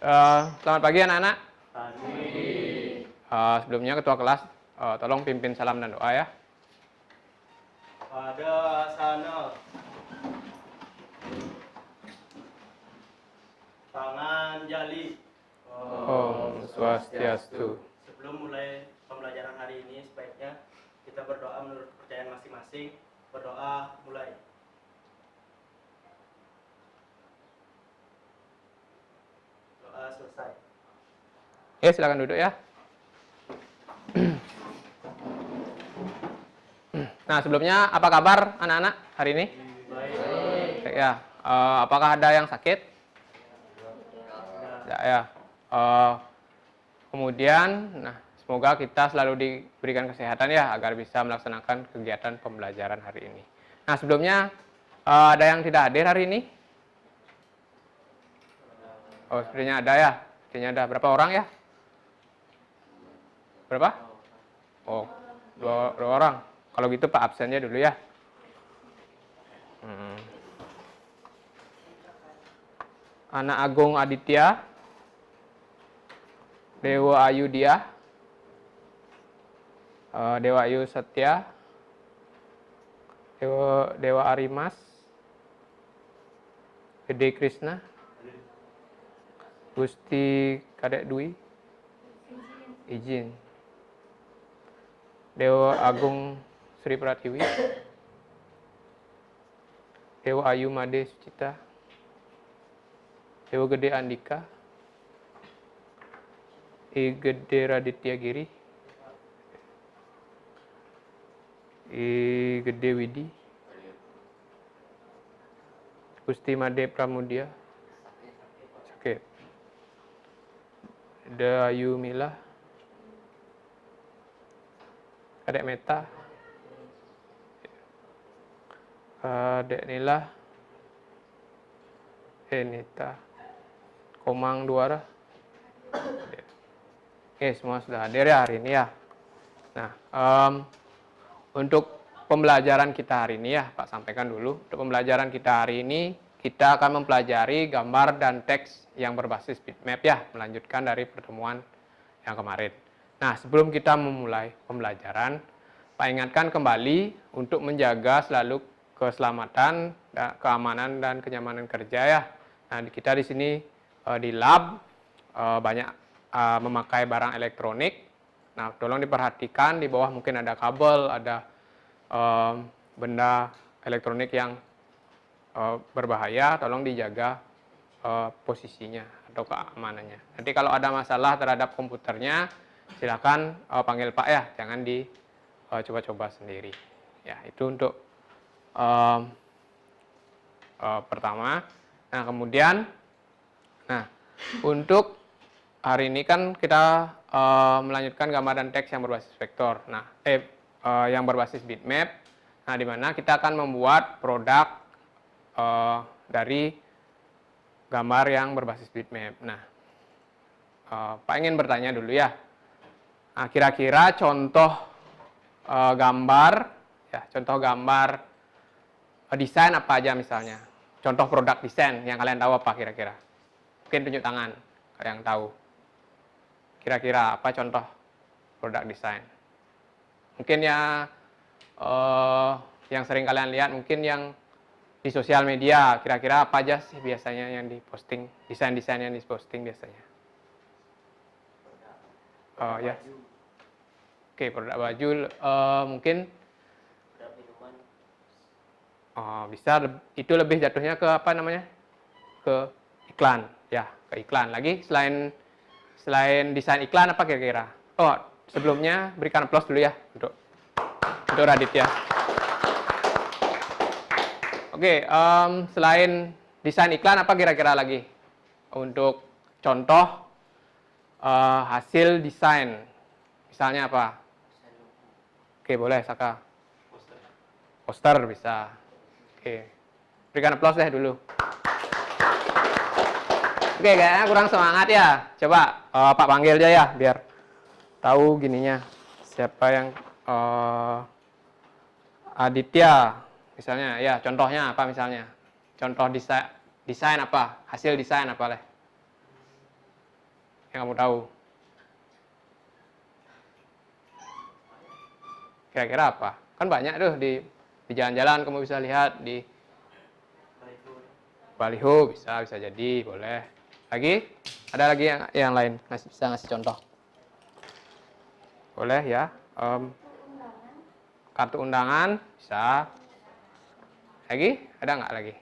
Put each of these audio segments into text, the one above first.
Selamat pagi anak-anak. Pagi. Sebelumnya ketua kelas, tolong pimpin salam dan doa ya. Pada sana. Tangan jali. Om Swastiastu. Sebelum mulai pembelajaran hari ini, sebaiknya kita berdoa menurut kepercayaan masing-masing. Berdoa mulai. Doa selesai. Silakan duduk ya. Nah, sebelumnya apa kabar anak-anak hari ini? Baik. Ya. Apakah ada yang sakit? Tidak ya. Kemudian, semoga kita selalu diberikan kesehatan ya agar bisa melaksanakan kegiatan pembelajaran hari ini. Nah, sebelumnya ada yang tidak hadir hari ini? Sepertinya ada ya. Sepertinya ada. Berapa orang ya? Berapa? Dua orang. Kalau gitu Pak absennya dulu ya. Anak Agung Aditya, Dewa Ayu Dia, Dewa Ayu Setia, Dewa Arimas, Gede Krishna, Gusti Kadek Dwi, izin. Dewa Agung Sri Pratiwi, Dewa Ayu Made Sucita, Dewa Gede Andika, I Gede Raditya Giri, I Gede Widi, Gusti Made Pramudia, sakit. Dayu Mila, Kadek Meta, Kadek Nila, Nita, Komang Duara. Oke, semua sudah hadir ya hari ini ya. Nah, untuk pembelajaran kita hari ini ya, Pak sampaikan dulu. Untuk pembelajaran kita hari ini, kita akan mempelajari gambar dan teks yang berbasis bitmap ya, melanjutkan dari pertemuan yang kemarin. Nah, sebelum kita memulai pembelajaran, Pak ingatkan kembali untuk menjaga selalu keselamatan, keamanan, dan kenyamanan kerja ya. Nah, kita di sini di lab banyak memakai barang elektronik. Nah, tolong diperhatikan di bawah mungkin ada kabel, ada benda elektronik yang berbahaya, tolong dijaga posisinya atau keamanannya. Nanti kalau ada masalah terhadap komputernya, silakan panggil Pak ya, jangan coba-coba sendiri. Ya, itu untuk pertama. Nah, kemudian, untuk hari ini kan kita melanjutkan gambar dan teks yang berbasis vektor. Nah, yang berbasis bitmap. Nah, di mana kita akan membuat produk dari gambar yang berbasis bitmap. Nah, Pak ingin bertanya dulu ya. Nah, kira-kira contoh gambar, ya, contoh gambar desain apa aja misalnya? Contoh produk desain yang kalian tahu apa kira-kira? Mungkin tunjuk tangan kalau yang tahu. Kira-kira apa contoh produk desain? Mungkin ya yang sering kalian lihat, mungkin yang di sosial media, kira-kira apa aja sih biasanya yang diposting, desain-desain yang diposting biasanya? Ya. Oke, produk baju mungkin Produk minuman. bisa itu lebih jatuhnya ke apa namanya? Ke iklan, ya, ke iklan. Lagi selain desain iklan apa kira-kira? Sebelumnya berikan aplaus dulu ya untuk Raditya. Oke, selain desain iklan apa kira-kira lagi? Untuk contoh hasil desain, misalnya apa? Oke, boleh Saka. Poster bisa. Oke, berikan aplaus deh dulu. Oke, kayaknya kurang semangat ya. Coba Pak panggil aja ya, biar tahu gininya. Siapa yang Aditya, misalnya. Ya, contohnya apa misalnya? Contoh desain apa? Hasil desain apa leh? yang kamu tahu? Kira-kira apa? Kan banyak tuh di jalan-jalan kamu bisa lihat di baliho, bisa jadi, boleh. Lagi? Ada lagi yang lain bisa ngasih contoh? Boleh ya. Kartu undangan bisa. Lagi? Ada nggak lagi?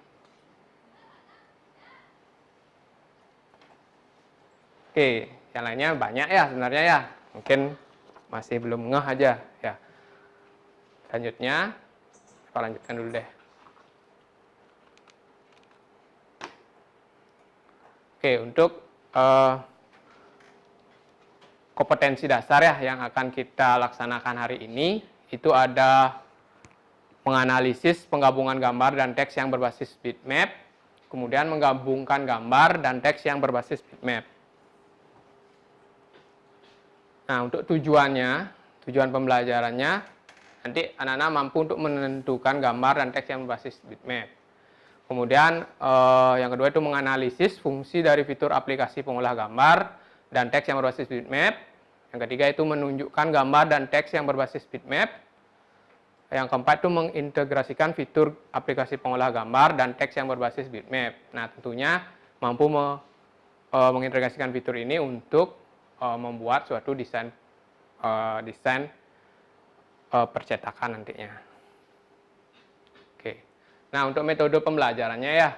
Oke, yang lainnya banyak ya sebenarnya ya. Mungkin masih belum ngeh aja ya. Selanjutnya, kita lanjutkan dulu deh. Oke, untuk kompetensi dasar ya yang akan kita laksanakan hari ini, itu ada menganalisis penggabungan gambar dan teks yang berbasis bitmap, kemudian menggabungkan gambar dan teks yang berbasis bitmap. Nah, untuk tujuan pembelajarannya, nanti anak-anak mampu untuk menentukan gambar dan teks yang berbasis bitmap. Kemudian yang kedua itu menganalisis fungsi dari fitur aplikasi pengolah gambar dan teks yang berbasis bitmap. Yang ketiga itu menunjukkan gambar dan teks yang berbasis bitmap. Yang keempat itu mengintegrasikan fitur aplikasi pengolah gambar dan teks yang berbasis bitmap. Nah, tentunya mampu mengintegrasikan fitur ini untuk membuat suatu desain percetakan nantinya. Oke. Nah, untuk metode pembelajarannya ya,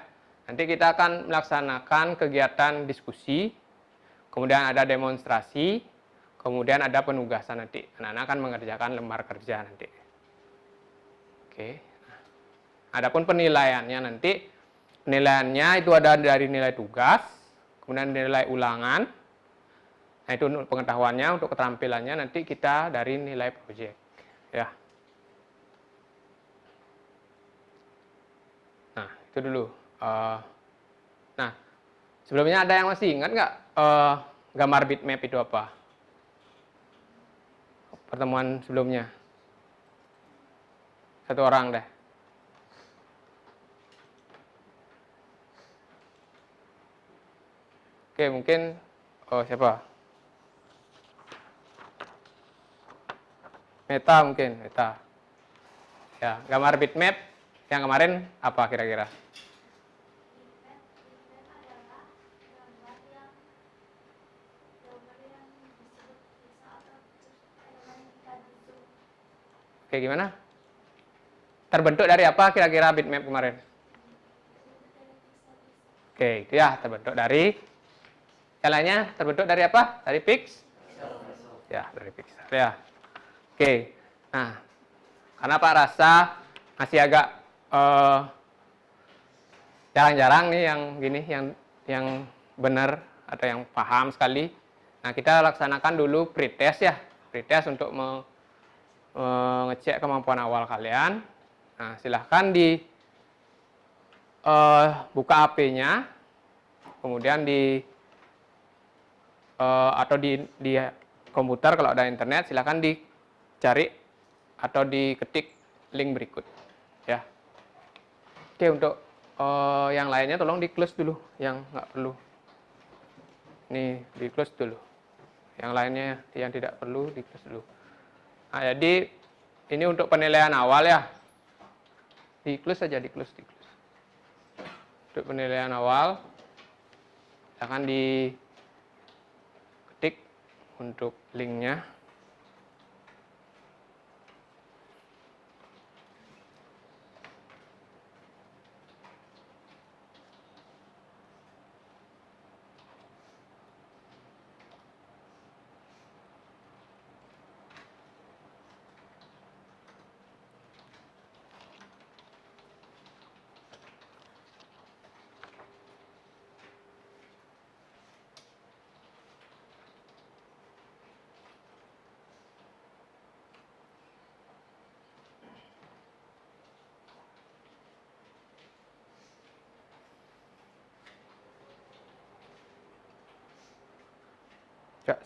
nanti kita akan melaksanakan kegiatan diskusi, kemudian ada demonstrasi, kemudian ada penugasan nanti. Anak-anak akan mengerjakan lembar kerja nanti. Oke. Adapun penilaiannya nanti, penilaiannya itu ada dari nilai tugas, kemudian nilai ulangan. Nah, itu untuk pengetahuannya, untuk keterampilannya nanti kita dari nilai proyek. Ya. Nah, itu dulu. Nah, sebelumnya ada yang masih ingat nggak gambar bitmap itu apa? Pertemuan sebelumnya. Satu orang deh. Oke, mungkin siapa? Meta mungkin, Meta. Ya, gambar bitmap yang kemarin apa kira-kira? Oke, gimana? Terbentuk dari apa kira-kira bitmap kemarin? Oke, itu ya, terbentuk dari yang lainnya terbentuk dari apa? Dari pix? Ya, dari pixel ya. Oke. Nah, karena Pak Rasa masih agak jarang-jarang nih yang gini, yang benar atau yang paham sekali. Nah, kita laksanakan dulu pretest ya, pretest untuk mengecek kemampuan awal kalian. Nah, silahkan di buka HP-nya, kemudian atau di komputer kalau ada internet, silahkan dicari atau diketik link berikut ya. Oke, untuk yang lainnya tolong di close dulu, yang nggak perlu nih di close dulu, yang lainnya yang tidak perlu di close dulu. Nah, jadi ini untuk penilaian awal ya, di close saja, di close. Untuk penilaian awal akan diketik untuk linknya. Ya,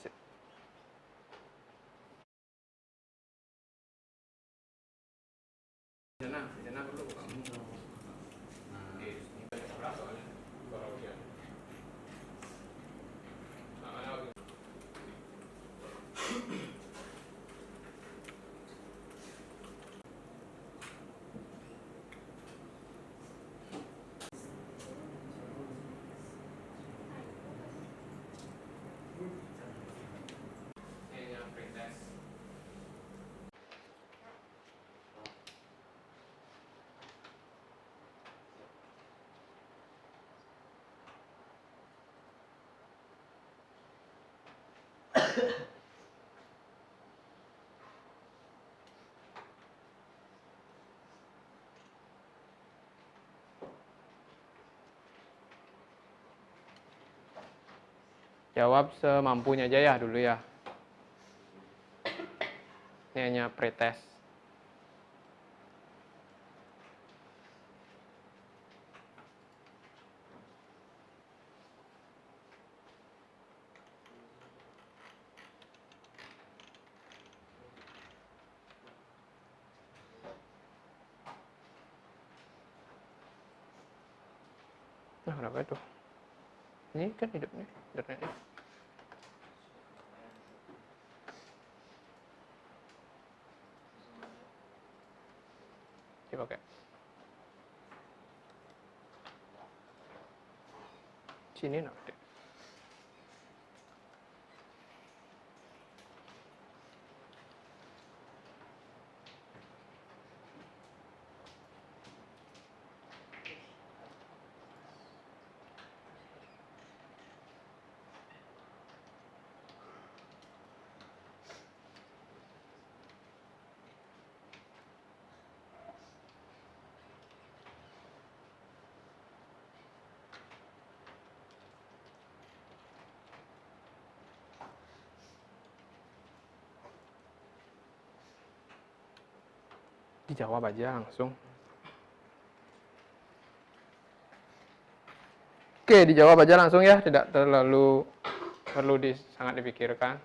Jawab semampunya aja ya dulu ya. Ini hanya pretest. Nah, kenapa itu? Ini kan hidup nih, internetnya. Coba pakai. Sini nanti. Dijawab aja langsung. Oke, dijawab aja langsung ya, tidak terlalu perlu sangat dipikirkan.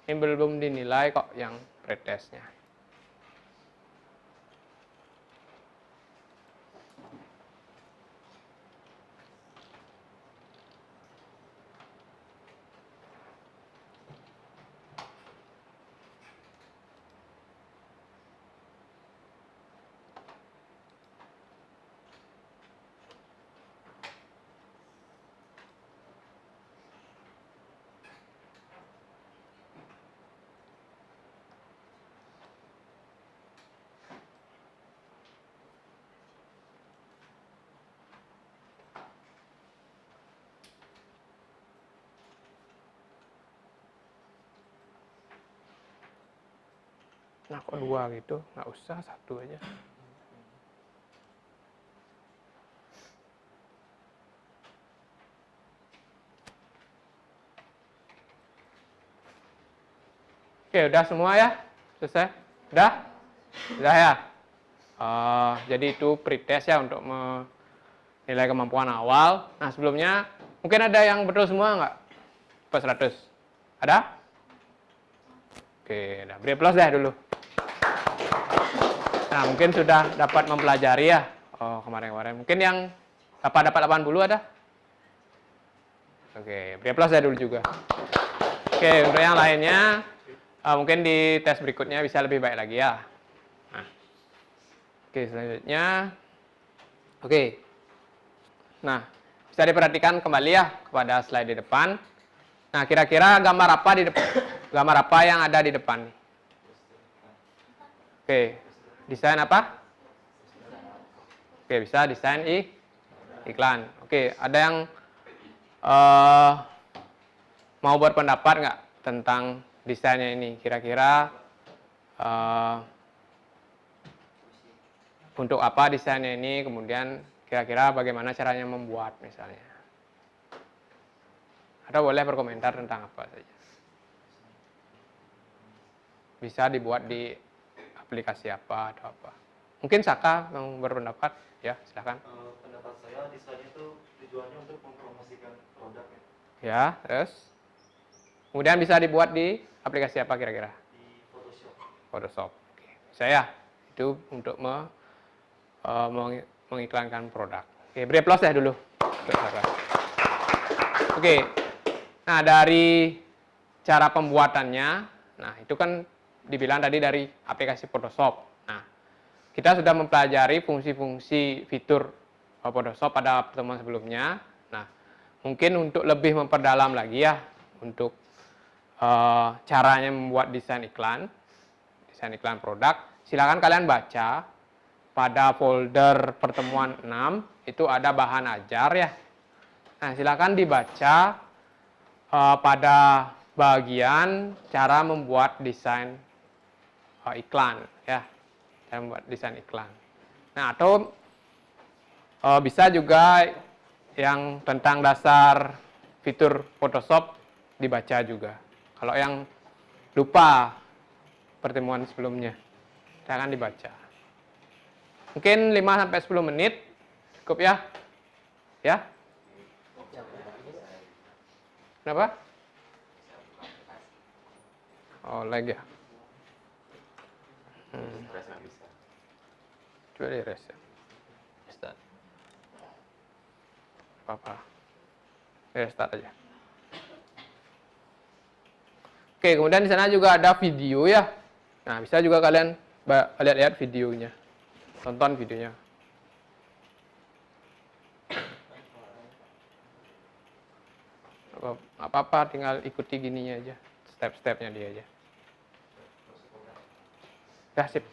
Ini belum dinilai kok yang pretestnya. Nah, kok dua gitu? Nggak usah, satu aja. Oke, udah semua ya? Selesai? Udah? Udah ya? Jadi itu pretest ya untuk menilai kemampuan awal. Nah, sebelumnya mungkin ada yang betul semua nggak? Pas 100? Ada? Oke, udah. Beri plus deh dulu. Nah, mungkin sudah dapat mempelajari ya kemarin-kemarin. Mungkin yang dapat 80 ada? Oke, beri plus deh dulu juga. Oke, untuk yang lainnya mungkin di tes berikutnya bisa lebih baik lagi ya. Nah, oke, selanjutnya. Oke. Nah, bisa diperhatikan kembali ya kepada slide di depan. Nah, kira-kira gambar apa di depan? Gambar apa yang ada di depan? Oke, desain apa? Oke, bisa desain iklan. Oke, ada yang mau berpendapat nggak tentang desainnya ini? Kira-kira untuk apa desainnya ini? Kemudian kira-kira bagaimana caranya membuat misalnya? Atau boleh berkomentar tentang apa saja. Bisa dibuat di aplikasi apa atau apa. Mungkin Saka mau berpendapat, ya silakan. Pendapat saya desain itu tujuannya untuk mempromosikan produk ya. Ya, terus. Kemudian bisa dibuat di aplikasi apa kira-kira? Di Photoshop. Photoshop. Oke. Saya itu untuk mengiklankan produk. Oke, beri aplaus ya dulu. Oke. Nah, dari cara pembuatannya, nah itu kan dibilang tadi dari aplikasi Photoshop. Nah, kita sudah mempelajari fungsi-fungsi fitur Photoshop pada pertemuan sebelumnya. Nah, mungkin untuk lebih memperdalam lagi ya, untuk caranya membuat desain iklan produk, silakan kalian baca pada folder pertemuan 6, itu ada bahan ajar ya. Nah, silakan dibaca pada bagian cara membuat desain iklan ya, cara membuat desain iklan. Nah, atau bisa juga yang tentang dasar fitur Photoshop dibaca juga. Kalau yang lupa pertemuan sebelumnya, saya akan dibaca. Mungkin 5-10 menit cukup ya. Ya? Kenapa? Oh, lag ya. Coba di reset. Start. Apa-apa. Restart aja. Oke, kemudian di sana juga ada video ya. Nah, bisa juga kalian lihat-lihat videonya. Tonton videonya. Apa-apa, tinggal ikuti gininya aja. Step-stepnya dia aja. Ya, sip.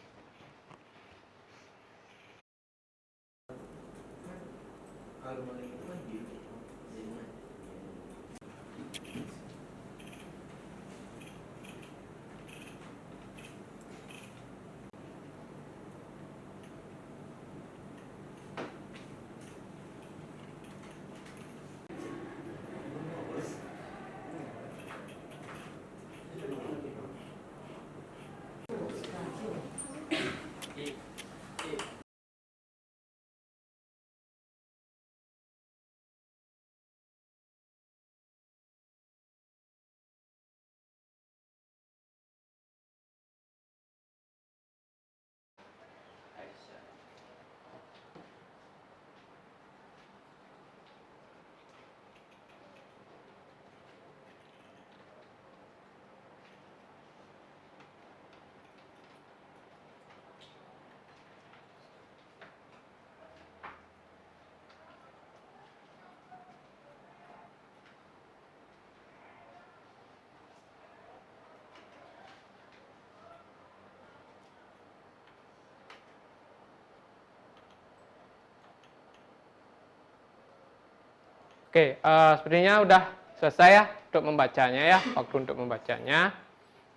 Oke, sepertinya udah selesai ya untuk membacanya ya, waktu untuk membacanya.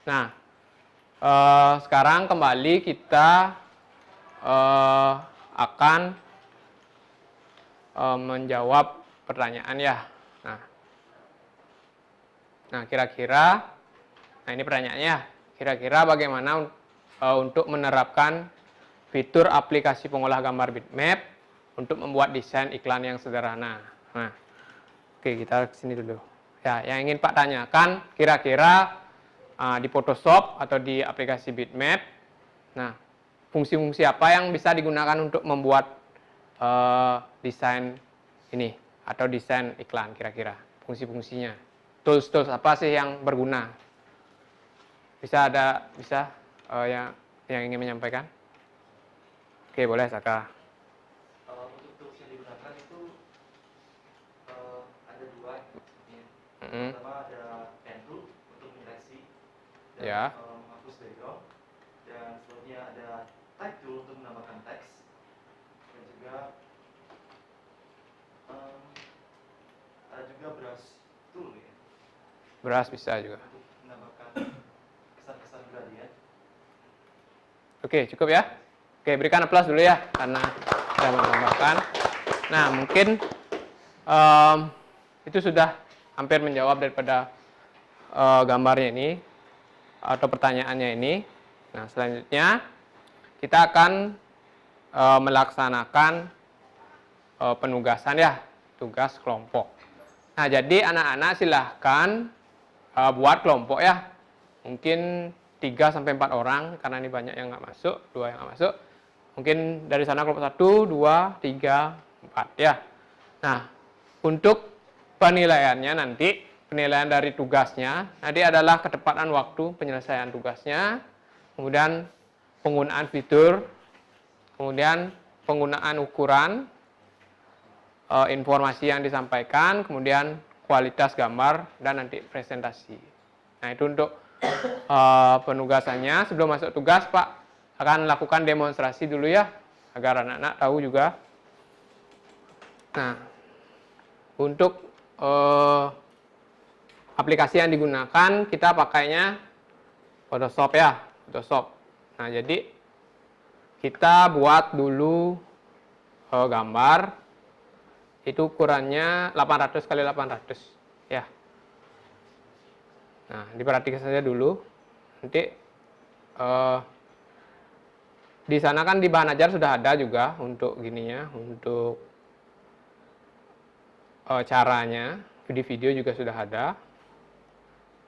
Nah, sekarang kembali kita akan menjawab pertanyaan ya. Nah, kira-kira, nah ini pertanyaannya, kira-kira bagaimana untuk menerapkan fitur aplikasi pengolah gambar bitmap untuk membuat desain iklan yang sederhana. Nah, oke, kita kesini dulu. Ya, yang ingin Pak tanyakan, kira-kira di Photoshop atau di aplikasi bitmap, nah, fungsi-fungsi apa yang bisa digunakan untuk membuat desain ini atau desain iklan kira-kira, fungsi-fungsinya. Tools-tools apa sih yang berguna? Bisa yang ingin menyampaikan? Oke, boleh Saka. Untuk tools yang digunakan itu ada dua. Pertama ada pen tool untuk menyeleksi dan Ya. menghapus background, dan selanjutnya ada type tool untuk menambahkan teks, dan juga ada juga brush tool ya. Brush bisa juga. Untuk menambahkan kesan-kesan gradient. Oke, cukup ya. Oke, berikan aplaus dulu ya karena sudah menambahkan. Nah, mungkin itu sudah hampir menjawab daripada gambarnya ini atau pertanyaannya ini. Nah, selanjutnya kita akan melaksanakan penugasan ya, tugas kelompok. Nah, jadi anak-anak silahkan buat kelompok ya. Mungkin 3-4 orang, karena ini banyak yang nggak masuk, 2 yang nggak masuk. Mungkin dari sana kelompok 1, 2, 3, 4 ya. Nah, untuk penilaiannya nanti, penilaian dari tugasnya, nanti adalah ketepatan waktu penyelesaian tugasnya, kemudian penggunaan fitur, kemudian penggunaan ukuran, informasi yang disampaikan, kemudian kualitas gambar, dan nanti presentasi. Nah, itu untuk penugasannya. Sebelum masuk tugas, Pak akan lakukan demonstrasi dulu ya, agar anak-anak tahu juga. Nah, untuk aplikasi yang digunakan, kita pakainya Photoshop ya, Photoshop. Nah, jadi kita buat dulu gambar, itu ukurannya 800 x 800. Ya. Nah, diperhatikan saja dulu. Nanti di sana kan di bahan ajar sudah ada juga untuk gininya, untuk caranya. Di video juga sudah ada.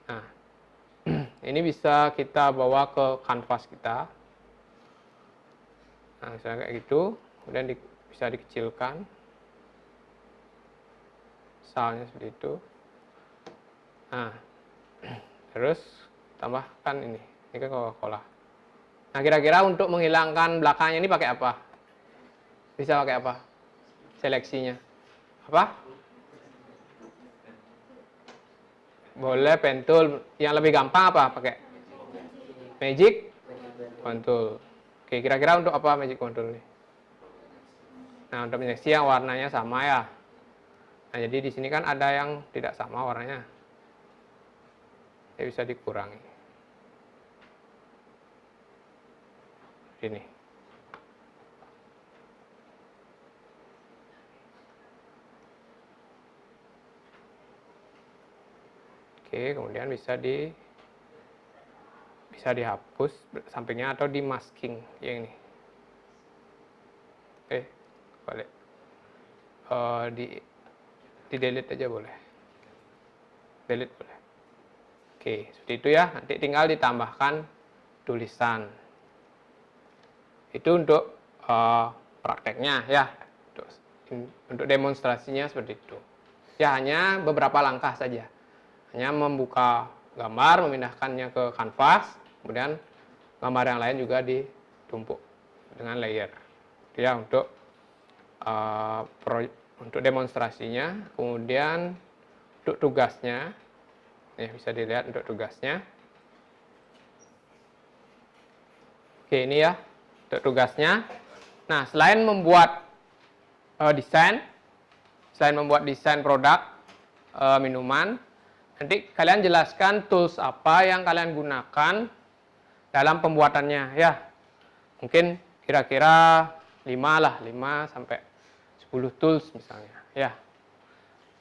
Nah, ini bisa kita bawa ke kanvas kita. Nah, misalnya kayak gitu, kemudian bisa dikecilkan. Misalnya seperti itu. Nah, terus tambahkan ini kan Coca-Cola. Nah, kira-kira untuk menghilangkan belakangnya ini pakai apa? Bisa pakai apa? Seleksinya. Apa? Boleh pen tool. Yang lebih gampang apa? Pakai magic contool. Oke, kira-kira untuk apa magic contool ini? Nah, untuk menyeleksi yang warnanya sama ya. Nah, jadi di sini kan ada yang tidak sama warnanya. Jadi bisa dikurangi. Ini. Oke, kemudian bisa dihapus sampingnya atau di masking yang ini. Balik. Di delete aja boleh. Delete boleh. Oke, seperti itu ya. Nanti tinggal ditambahkan tulisan. Itu untuk prakteknya ya. Untuk demonstrasinya seperti itu. Ya, hanya beberapa langkah saja. Hanya membuka gambar, memindahkannya ke kanvas, kemudian gambar yang lain juga ditumpuk dengan layer. Itu ya untuk demonstrasinya. Kemudian untuk tugasnya, bisa dilihat untuk tugasnya. Oke, ini ya untuk tugasnya. Nah, selain membuat desain produk minuman, nanti kalian jelaskan tools apa yang kalian gunakan dalam pembuatannya ya. Mungkin kira-kira 5 sampai 10 tools misalnya ya.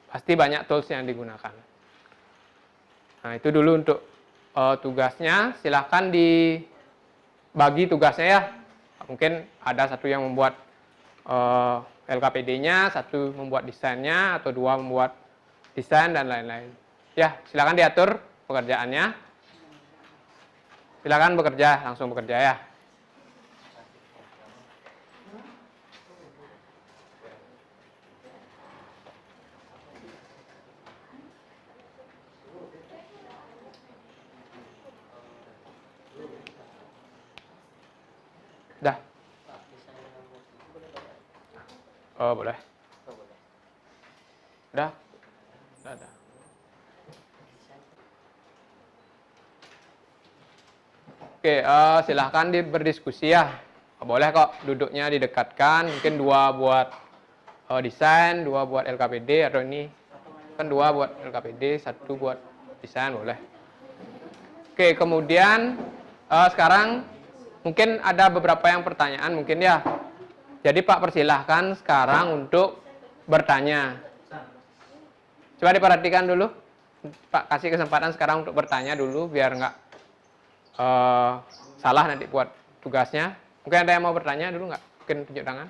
Pasti banyak tools yang digunakan. Nah, itu dulu untuk tugasnya. Silahkan dibagi tugasnya ya. Mungkin ada satu yang membuat LKPD-nya, satu membuat desainnya, atau 2 membuat desain dan lain-lain. Ya, silakan diatur pekerjaannya. Silakan langsung bekerja ya. Dah. Oh, boleh. Udah. Udah. Oke, silahkan berdiskusi ya. Boleh kok duduknya didekatkan. Mungkin 2 buat desain, 2 buat LKPD, atau ini kan 2 buat LKPD, 1 buat desain, boleh. Oke, kemudian sekarang mungkin ada beberapa yang pertanyaan mungkin ya. Jadi Pak persilahkan sekarang untuk bertanya. Coba diperhatikan dulu. Pak kasih kesempatan sekarang untuk bertanya dulu biar nggak salah nanti buat tugasnya. Mungkin ada yang mau bertanya dulu nggak? Mungkin tunjuk tangan.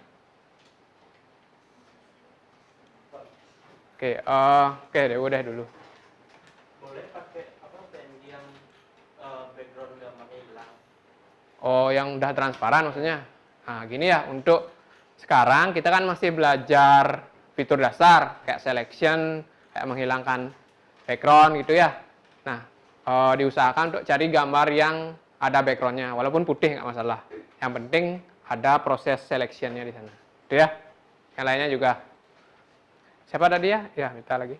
Oke, udah dulu. Boleh pakai PNG yang background gambarnya hilang. Oh, yang udah transparan maksudnya. Nah, gini ya, untuk sekarang kita kan masih belajar fitur dasar kayak selection, kayak menghilangkan background gitu ya. Nah, diusahakan untuk cari gambar yang ada backgroundnya, walaupun putih nggak masalah. Yang penting ada proses selectionnya di sana. Itu ya. Yang lainnya juga. Siapa tadi ya? Ya, minta lagi.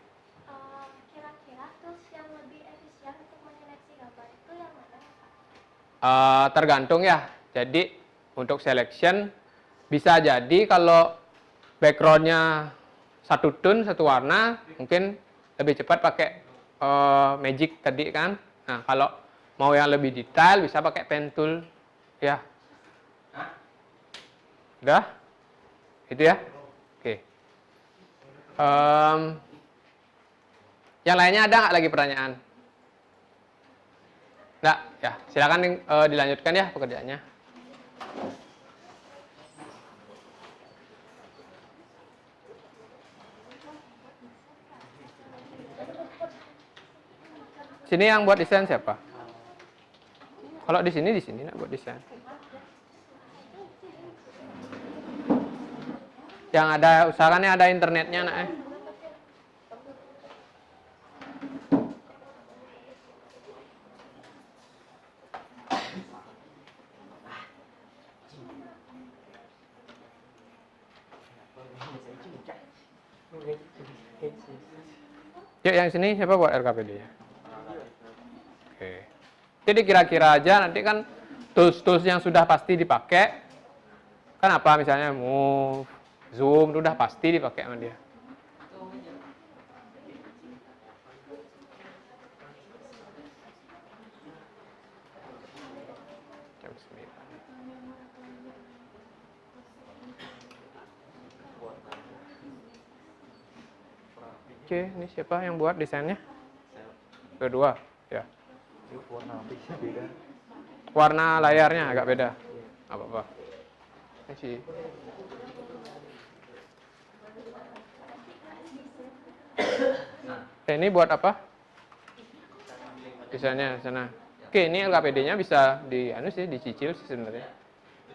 Kira-kira tools yang lebih efisien untuk menyeleksi gambar itu yang mana? Tergantung ya. Jadi untuk selection bisa jadi kalau backgroundnya satu tone, satu warna, mungkin lebih cepat pakai magic tadi kan. Nah, kalau mau yang lebih detail bisa pakai pen tool ya. Udah? Itu ya? Oke. Yang lainnya ada nggak lagi pertanyaan? Nggak, ya silakan dilanjutkan ya pekerjaannya. Sini yang buat desain siapa? Kalau di sini nak buat desain. Yang ada usahakannya ada internetnya nak. Yuk yang sini siapa buat RKPD ya? Oke. Jadi kira-kira aja nanti kan tools-tools yang sudah pasti dipakai kan apa misalnya Move, Zoom itu udah pasti dipakai sama dia. Jam 9. Oke, ini siapa yang buat desainnya? Kedua, ya. Warna apinya beda. Warna layarnya agak beda. Apa-apa. Ini sih. Ini buat apa? Desainnya sana. Oke, ini LKPD-nya bisa dicicil sih sebenarnya.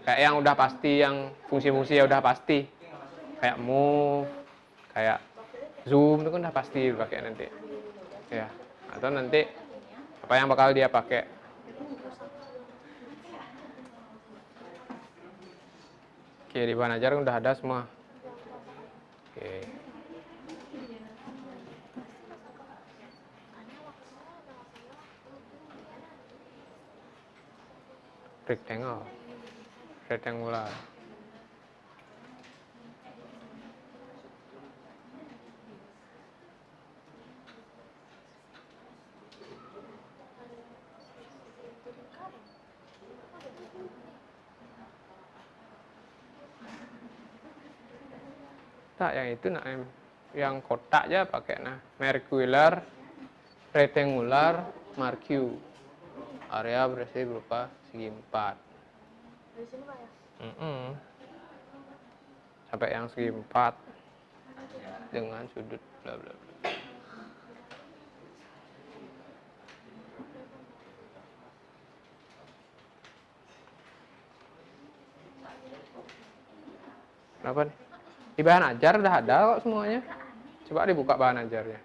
Kayak yang udah pasti, yang fungsi-fungsi ya udah pasti. Kayak Move, kayak Zoom itu kan udah pasti dipakai nanti. Ya, atau nanti apa yang bakal dia pakai. Oke, di bahan ajar udah ada semua. Oke. Rectangular. Tak, yang itu nak yang kotak aja pakai mercular, rectangular, marquee. Area berisi berupa segi 4. Dari sini Pak ya? Sampai yang segi 4 dengan sudut bla bla bla. Kenapa nih? Di bahan ajar udah ada kok semuanya. Coba dibuka bahan ajarnya.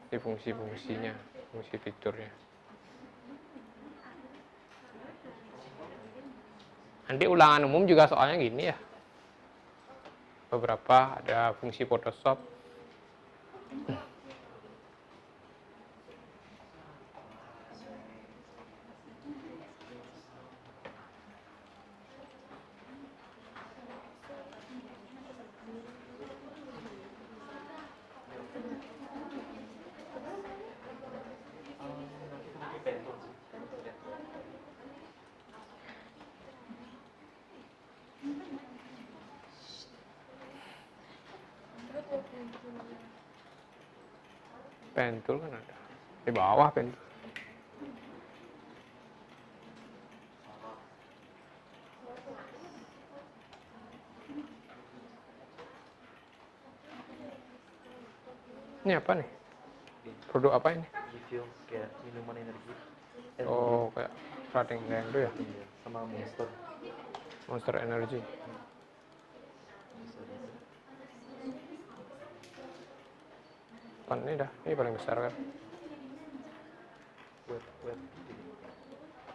Di fungsi-fungsinya, fungsi fiturnya. Nanti ulangan umum juga soalnya gini ya. Beberapa ada fungsi Photoshop. Pen tool kan ada. Di bawah pen tool. Ini apa nih? Produk apa ini? Refill kayak minuman energi. Oh, kayak Rating Gang itu ya? Iya, sama Monster. Monster Energy. Kan ini dah, ini paling besar kan? Web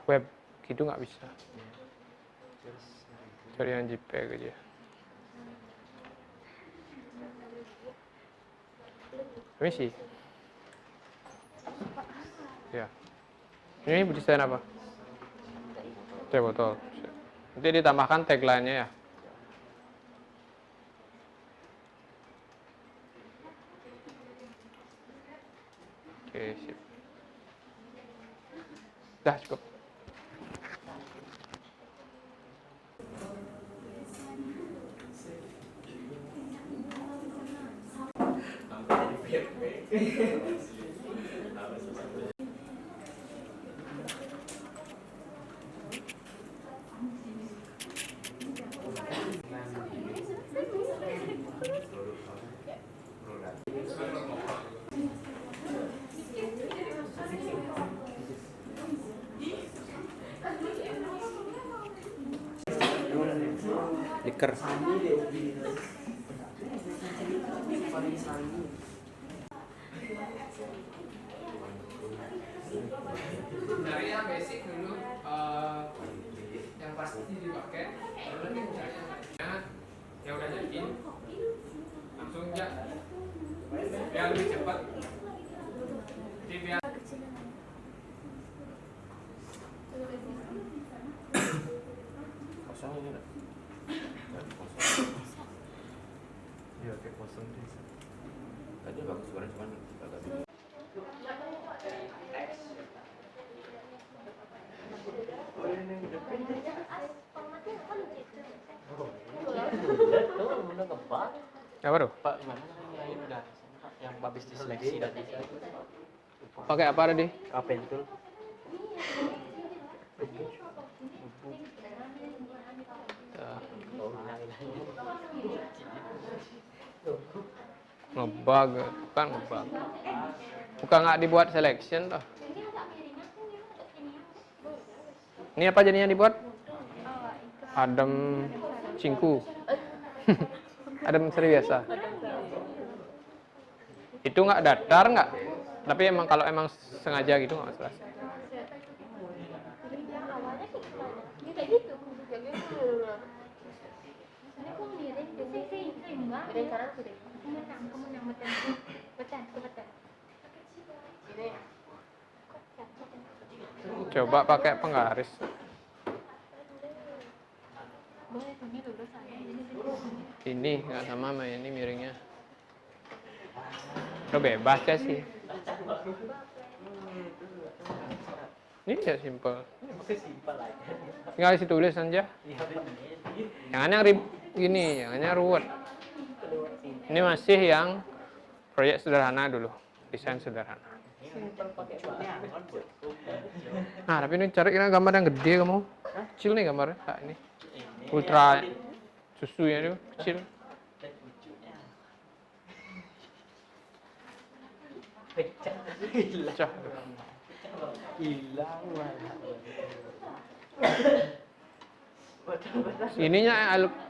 Web gitu nggak bisa. terus Cari yang JPEG aja. Permisi. Ya. Ini desain apa? Teh botol. Nanti ditambahkan tagline-nya ya. Oke, sip. Dah cukup. Liker. Dari yang basic dulu, yang pasti dipakai, baru nanti cari yang lainnya yang udah jadi, langsung aja, biar lebih cepat. Jadi biar Kosong ini enggak? Iya, kayak kosong deh. Tadi bagus suara cuman agak bingung. apa tuh? Pak, gimana namanya ini udah yang habis diseleksi dan Pakai apa tadi? apa itu? Ngebug, bukan ngebug. Bukan nggak dibuat selection toh. Ini apa jadinya dibuat? Adem cingku. Adem seri biasa. Itu nggak datar nggak? Tapi emang kalau emang sengaja gitu nggak masalah. Awalnya kayak gitu. Misalnya aku miring, seimbang. Miring kanan kiri. Kemenang, betul. Coba pakai penggaris. Boleh, ini lurus aja. Ini nggak sama sama ini miringnya. Udah bebas ya sih. Ini ya simple. Tinggal isi tulis aja. Jangan yang gini, jangan yang ruwet. Ini masih yang proyek sederhana dulu, desain sederhana. Nah, tapi ini cari gambar yang gede kamu. Kecil nih gambarnya, kak ini. Ultra susunya itu kecil. Pecah. Hilang Ininya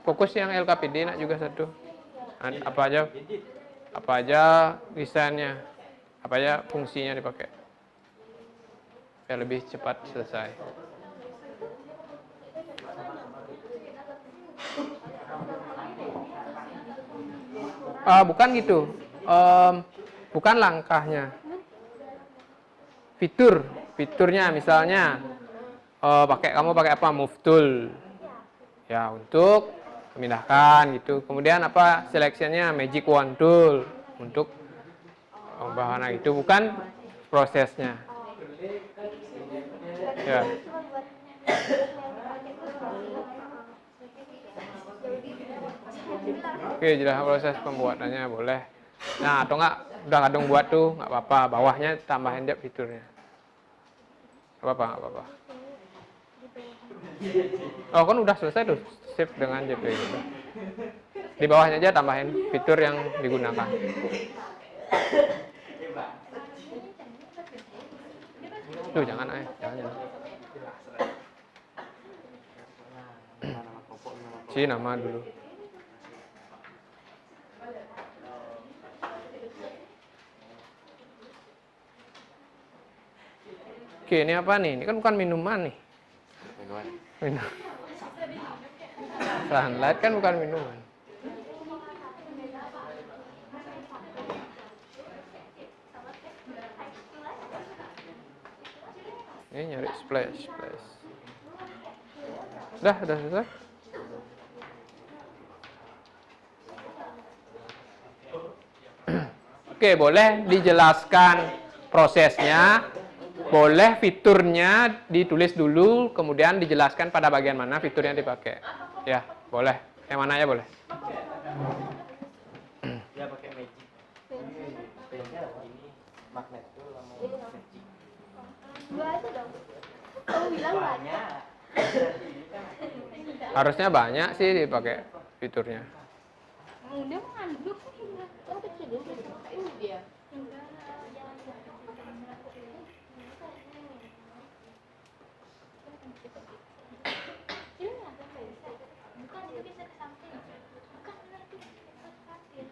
fokus yang LKPD nak juga satu. Apa aja desainnya, apa aja fungsinya dipakai. Biar lebih cepat selesai. Bukan gitu. Bukan langkahnya. Fiturnya misalnya kamu pakai apa? Move tool. Ya, untuk memindahkan gitu. Kemudian apa? Seleksinya magic wand tool untuk bahan itu, bukan prosesnya. Ya. Oke, jelas proses pembuatannya boleh. Nah, atau enggak udah kadung buat tuh, nggak apa-apa. Bawahnya tambahin dia fiturnya. Nggak apa-apa. Oh, kan udah selesai tuh, save dengan JPG gitu. Di bawahnya aja tambahin fitur yang digunakan. Tuh, jangan. Si nama dulu. Oke, ini apa nih? Ini kan bukan minuman nih. Minum. Sunlight kan bukan minuman. Ini nyari splash. Udah selesai. Oke, boleh dijelaskan prosesnya, boleh fiturnya ditulis dulu, kemudian dijelaskan pada bagian mana fitur yang dipakai. Ya, boleh. Yang mana ya boleh. dia pakai magic. ini magnet tuh lama magic. Dua aja dong. Kamu bilang banyak. Harusnya banyak sih dipakai fiturnya. Dia mengandung kan kecil dia ini dia. Enggak, jangan ini ada bukan itu bisa ke samping. Bukan nanti ke samping.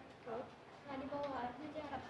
Nah di bawah aja jarak.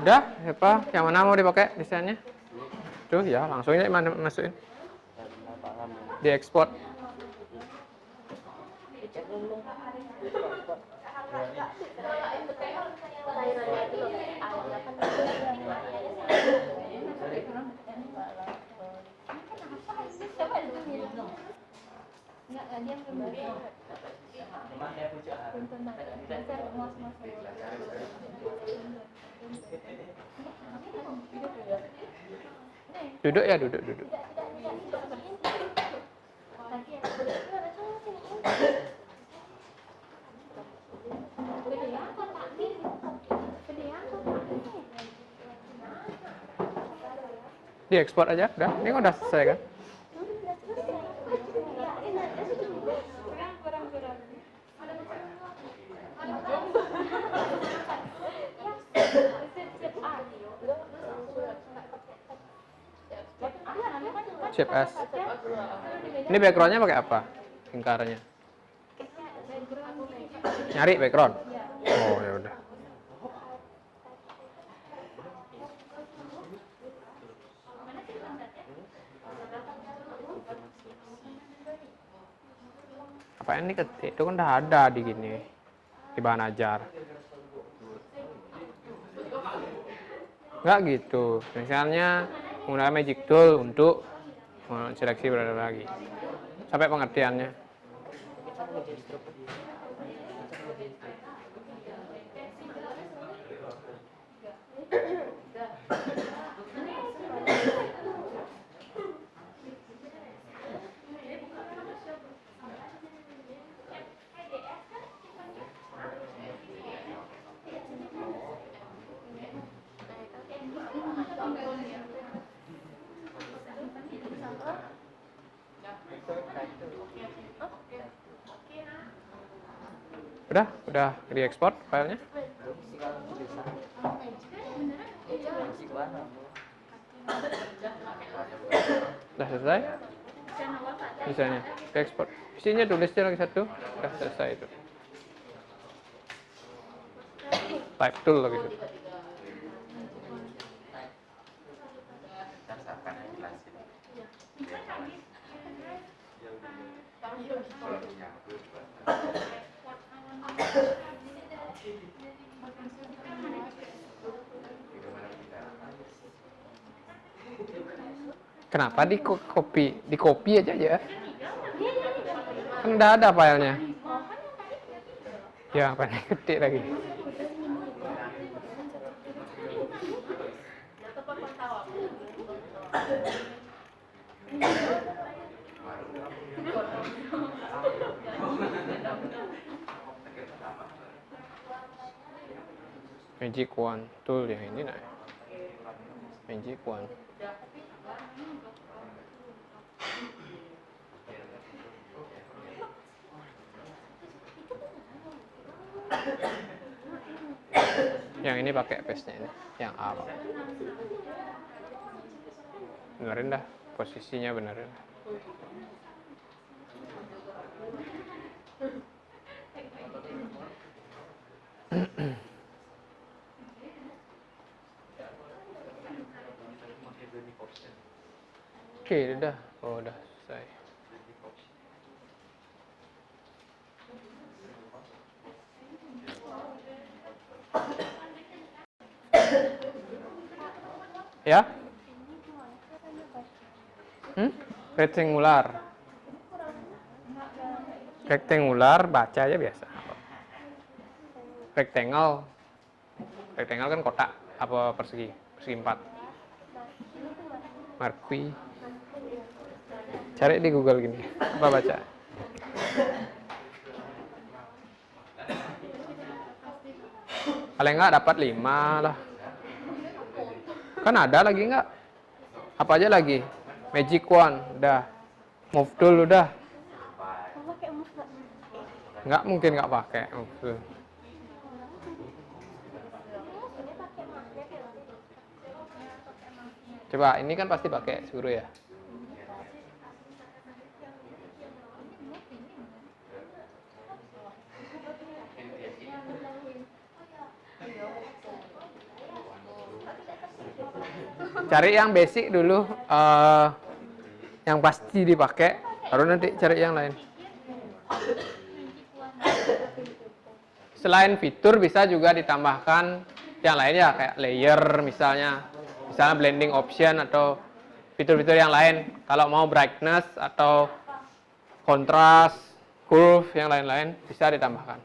Udah, siapa? Yang mana mau dipakai desainnya? Tuh ya, langsung aja masukin. Diekspor. Enggak dia belum Duduk ya, duduk. Diekspor aja, udah. Ini kan udah selesai kan? Shape S. Ini backgroundnya pakai apa? Lingkarannya. Nyari background. Oh ya udah. Apa ini ketik itu kan udah ada di gini di bahan ajar. Nggak gitu. Misalnya menggunakan magic tool untuk seleksi berada lagi. Sampai pengertiannya. Udah diekspor filenya? Udah selesai? Misalnya, diekspor. Isinya tulisnya lagi satu, udah selesai itu. Type tool lagi itu. Kenapa di copy aja ya? Kan udah ada filenya. Ya, apa nih ketik lagi? Magic Wand tool yang ini nah. Magic Wand. Yang ini pakai paste-nya ini, yang A. Benerin dah, posisinya benerin. Oke, udah. Oh, udah selesai. Ya? Rektangular. Rektangular baca aja biasa. Rectangle. Rectangle kan kotak apa persegi? Persegi 4. Marquee. Cari di Google gini. Apa baca? Paling enggak dapat 5 lah. Kan ada lagi enggak? Apa aja lagi? Magic Wand, udah. Move tool udah. Enggak mungkin enggak pakai move tool. Coba, ini kan pasti pakai guru ya. Cari yang basic dulu, yang pasti dipakai, baru nanti cari yang lain. Selain fitur bisa juga ditambahkan yang lainnya kayak layer misalnya blending option atau fitur-fitur yang lain. Kalau mau brightness atau kontras, curve yang lain-lain bisa ditambahkan.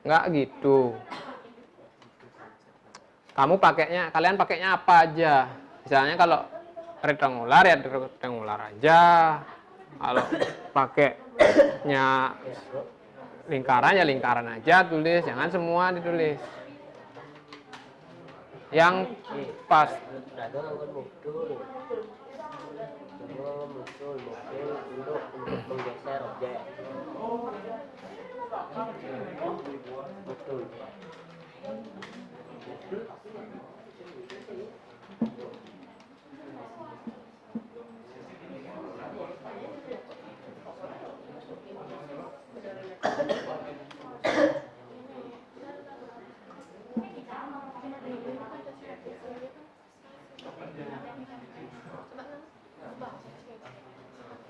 Nggak gitu. Kalian pakainya apa aja? Misalnya kalau rektangular ya rektangular aja. Kalau pakainya lingkaran ya lingkaran aja tulis, jangan semua ditulis. Yang pas untuk menggeser objek. Oh,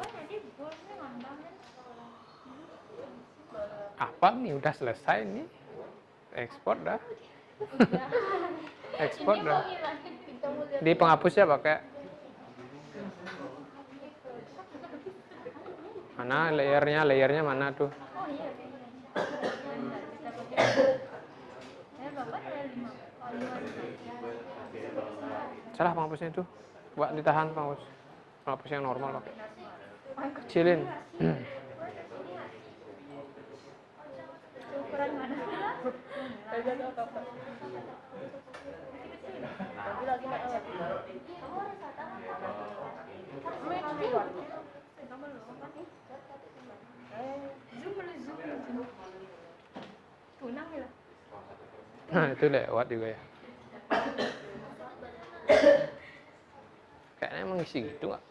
nanti bosnya ngambang kan? Apa nih udah selesai nih? Ekspor dah. Ekspor Ini dah. mau gimana? Kita mau lihat. Di penghapusnya pakai mana layernya mana tuh? Oh iya, kayaknya. Bentar, kita pakai. Bapak ada 5. Oh, 5. Salah penghapusnya tuh. Coba ditahan penghapus. Penghapus yang normal pakai. Kecilin. Ukuran mana? Tunang ya? Nah, itu lewat juga ya. Kayaknya emang isi gitu nggak?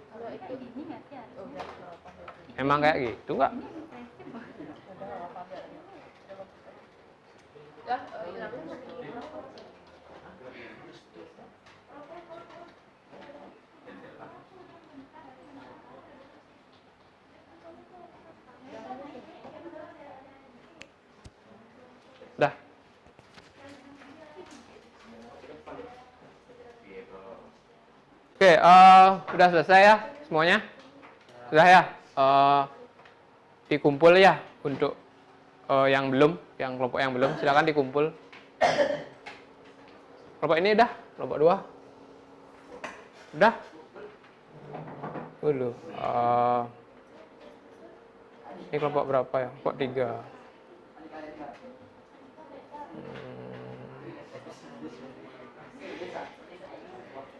Kalau itu gini nggak sih? Emang kayak gitu nggak? Dah. Oke, udah selesai ya semuanya? Sudah ya? Dikumpul ya untuk yang belum, yang kelompok yang belum, silakan dikumpul. Kelompok ini udah, kelompok 2. Udah? Dulu. Ini kelompok berapa ya? Kelompok 3.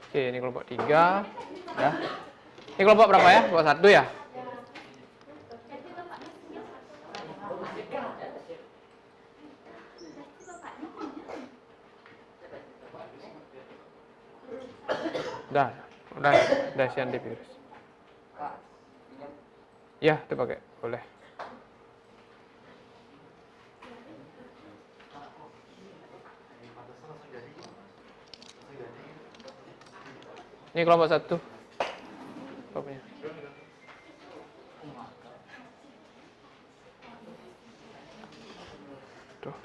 Oke, ini kelompok 3. Ya. Ini kelompok berapa ya? Kelompok 1 ya? Udah si antivirus. Ya, itu pakai, boleh. Ini kelompok 1. Kelompoknya. Tuh.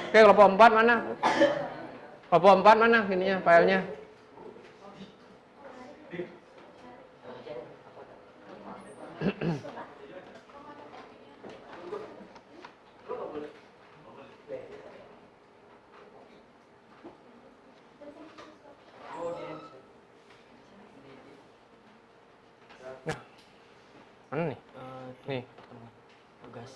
Oke, kelompok 4 mana? Kelompok 4 mana ininya, filenya? Nah, mana nih? Nih. Tugas.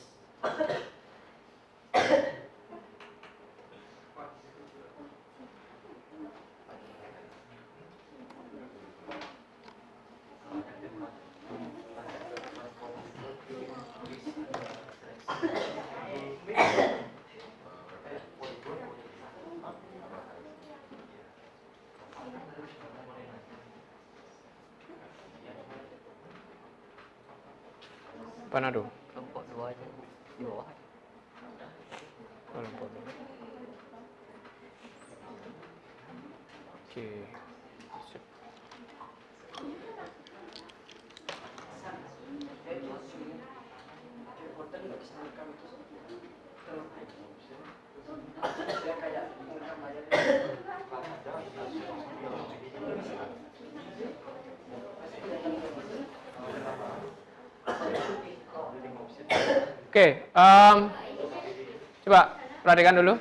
Mana tuh? Kelompok 2 aja di bawah. Kelompok 2. Oke. Sip. Oke, coba perhatikan dulu.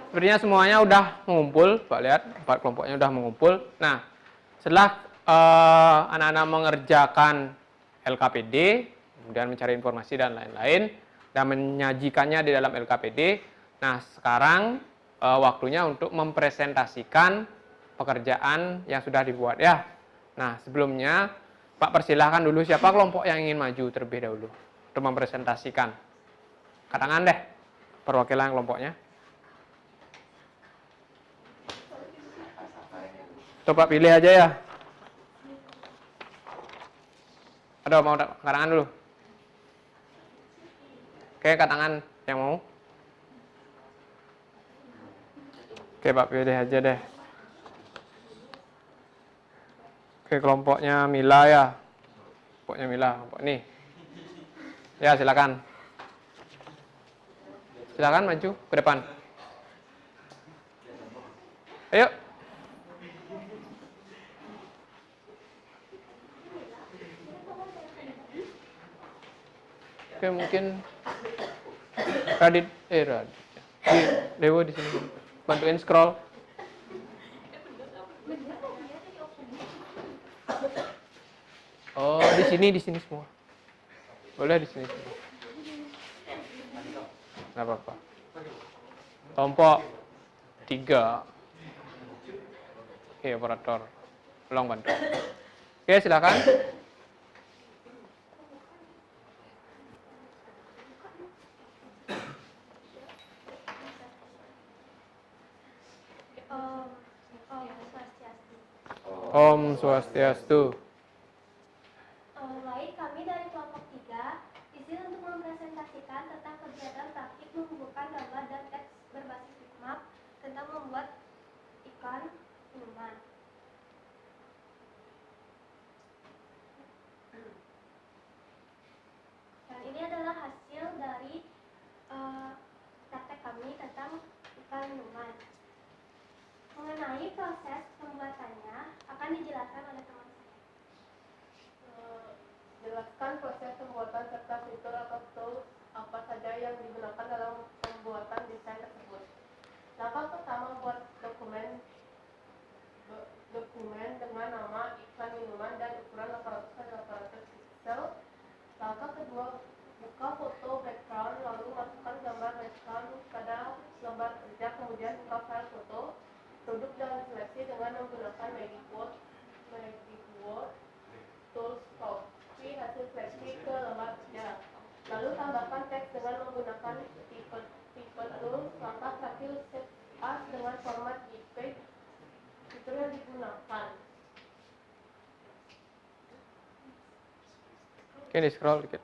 Sepertinya semuanya udah mengumpul, Pak lihat 4 kelompoknya udah mengumpul. Nah, setelah anak-anak mengerjakan LKPD, kemudian mencari informasi dan lain-lain, dan menyajikannya di dalam LKPD. Nah, sekarang waktunya untuk mempresentasikan pekerjaan yang sudah dibuat ya. Nah, sebelumnya Pak persilahkan dulu siapa kelompok yang ingin maju terlebih dahulu untuk mempresentasikan. Katakan deh perwakilan kelompoknya. Coba pilih aja ya. Aduh, mau katakan dulu. Oke, katakan yang mau. Oke, Pak pilih aja deh. Oke, kelompoknya Mila ya. Kelompoknya Mila, kelompok nih. Ya, silakan. Silakan maju ke depan. Ayo. Oke, mungkin Radit, Dewo di sini. Bantuin scroll. Oh, di sini semua. Boleh di sini semua. Nggak apa-apa. Kelompok 3. Oke, operator. Tolong bantu. Oke, silakan. Om Swastiastu. Baik, kami dari kelompok 3 izin untuk mempresentasikan tentang kegiatan praktik menghubungkan gambar dan teks berbasis bitmap tentang membuat iklan minuman. Dan ini adalah hasil dari praktek kami tentang iklan minuman. Mengenai proses pembuatannya akan dijelaskan oleh teman saya. Jelaskan proses pembuatan serta fitur atau tools apa saja yang digunakan dalam pembuatan desain tersebut. Langkah pertama, buat dokumen dengan nama iklan minuman dan ukuran 800 x 800 pixel. Langkah kedua, buka foto background lalu masukkan gambar background pada lembar kerja, kemudian buka file foto produk dan seleksi dengan menggunakan Magic Word Tools copy hasil seleksi ke lembar kerja. Lalu tambahkan teks dengan menggunakan tipe tool. Langkah terakhir, save as dengan format JPEG. Fitur yang digunakan. Oke, di scroll dikit.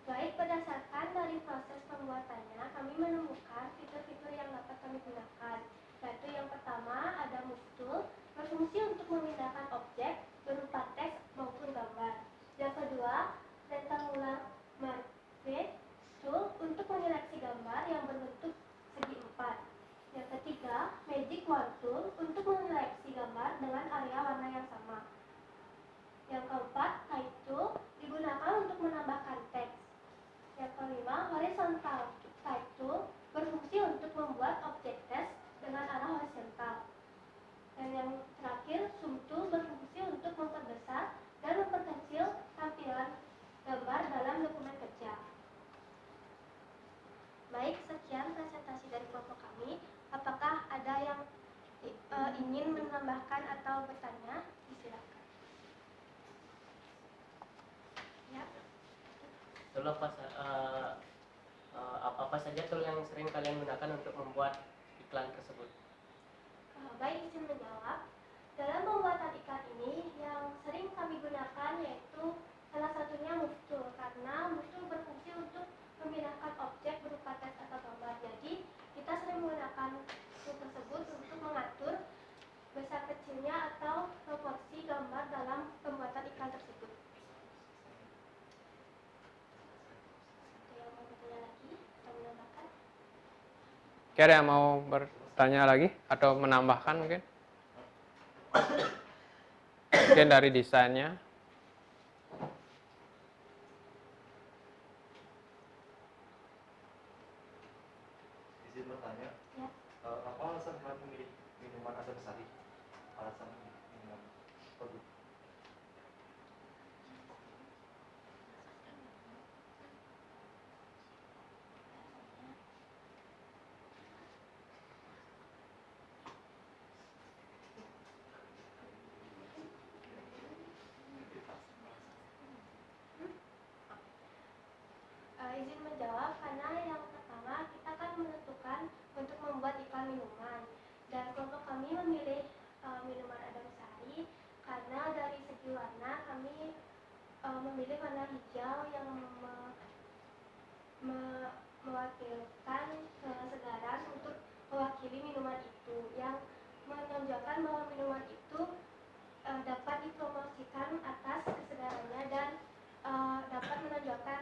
Baik, berdasarkan dari proses pembuatannya, kami menemukan fitur-fitur yang dapat kami gunakan. Yaitu yang pertama ada Move Tool, berfungsi untuk memindahkan objek berupa teks maupun gambar. Yang kedua, Rectangular Marquee Tool untuk menyeleksi gambar yang berbentuk segi empat. Yang ketiga, Magic Wand Tool untuk menyeleksi gambar dengan area warna yang sama. Yang keempat, Type Tool digunakan untuk menambahkan teks. Yang kelima, Horizontal Type Tool berfungsi untuk membuat objek teks dengan arah horizontal. Dan yang terakhir, Zoom Tool berfungsi untuk memperbesar dan memperkecil tampilan gambar dalam dokumen kerja. Baik, sekian presentasi dari kelompok kami. Apakah ada yang ingin menambahkan atau bertanya? Silakan. Ya. Tool apa saja tool yang sering kalian gunakan untuk membuat iklan tersebut? Baik, izin menjawab. Dalam pembuatan iklan ini yang sering kami gunakan yaitu salah satunya Move Tool, karena Move Tool berfungsi untuk memindahkan objek berupa teks atau gambar. Jadi kita sering menggunakan tool tersebut untuk mengatur besar kecilnya atau proporsi gambar dalam pembuatan iklan tersebut. Ada yang mau bertanya lagi atau menambahkan? Oke, ada yang mau bertanya lagi atau menambahkan mungkin? Mungkin dari desainnya. Izin bertanya, Ya. apa alasan kalian memilih minuman Adem Sari? Alasan minuman produk. kami memilih warna hijau yang mewakilkan kesegaran untuk mewakili minuman itu, yang menunjukkan bahwa minuman itu dapat dipromosikan atas kesegarannya dan dapat menunjukkan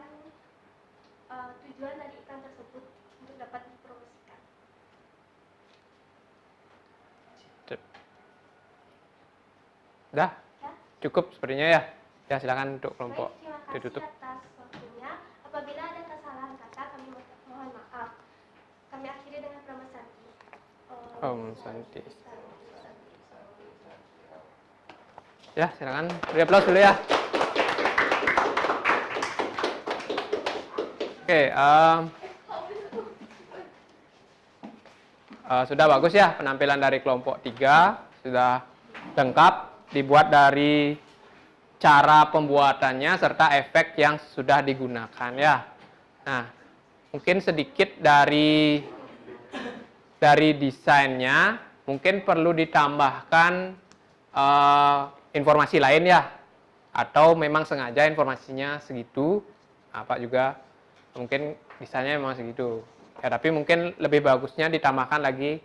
tujuan dari iklan tersebut untuk dapat dipromosikan. Dah, Ya. cukup sepertinya ya. Ya, silakan untuk kelompok Baik, terima kasih ditutup. atas waktunya. Apabila ada kesalahan kata, kami mohon maaf. Kami akhiri dengan Pramasati. Om Santi. Ya, silakan. Beri aplaus dulu ya. Oke, sudah bagus ya penampilan dari kelompok 3, sudah lengkap, dibuat dari cara pembuatannya serta efek yang sudah digunakan ya. Nah, mungkin sedikit dari desainnya, mungkin perlu ditambahkan informasi lain ya, atau memang sengaja informasinya segitu, Pak juga mungkin desainnya memang segitu ya, tapi mungkin lebih bagusnya ditambahkan lagi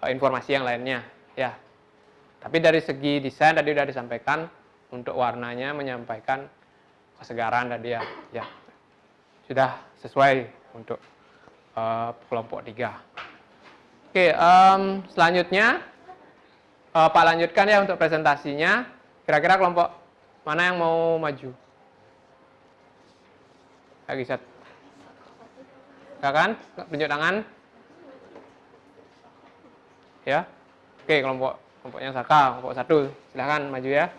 informasi yang lainnya ya. Tapi dari segi desain tadi sudah disampaikan, untuk warnanya menyampaikan kesegaran tadi ya, ya sudah sesuai untuk kelompok 3. Oke, selanjutnya Pak lanjutkan ya untuk presentasinya. Kira-kira kelompok mana yang mau maju? Lagi set. Silakan, tunjuk tangan. Ya. Oke, kelompoknya Saka, kelompok 1. Silakan maju ya.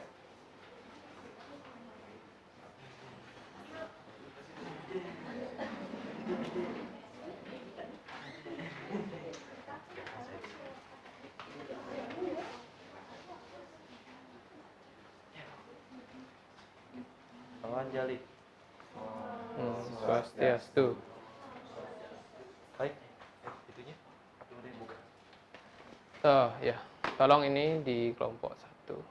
Anjali. Swastiastu. Baik, itunya. Aku udah buka. Ya, tolong ini di kelompok 1.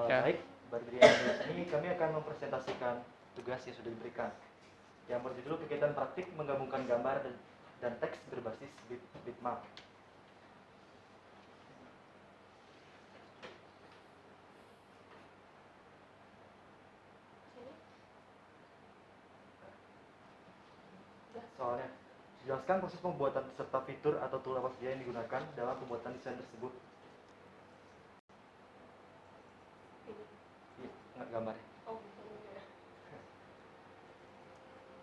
Ya. Baik, berdiri di sini kami akan mempresentasikan tugas yang sudah diberikan, yang berjudul kegiatan praktik menggabungkan gambar dan teks berbasis bitmap. Soalnya, jelaskan proses pembuatan serta fitur atau tool apa saja yang digunakan dalam pembuatan desain tersebut. Iya, gambarnya.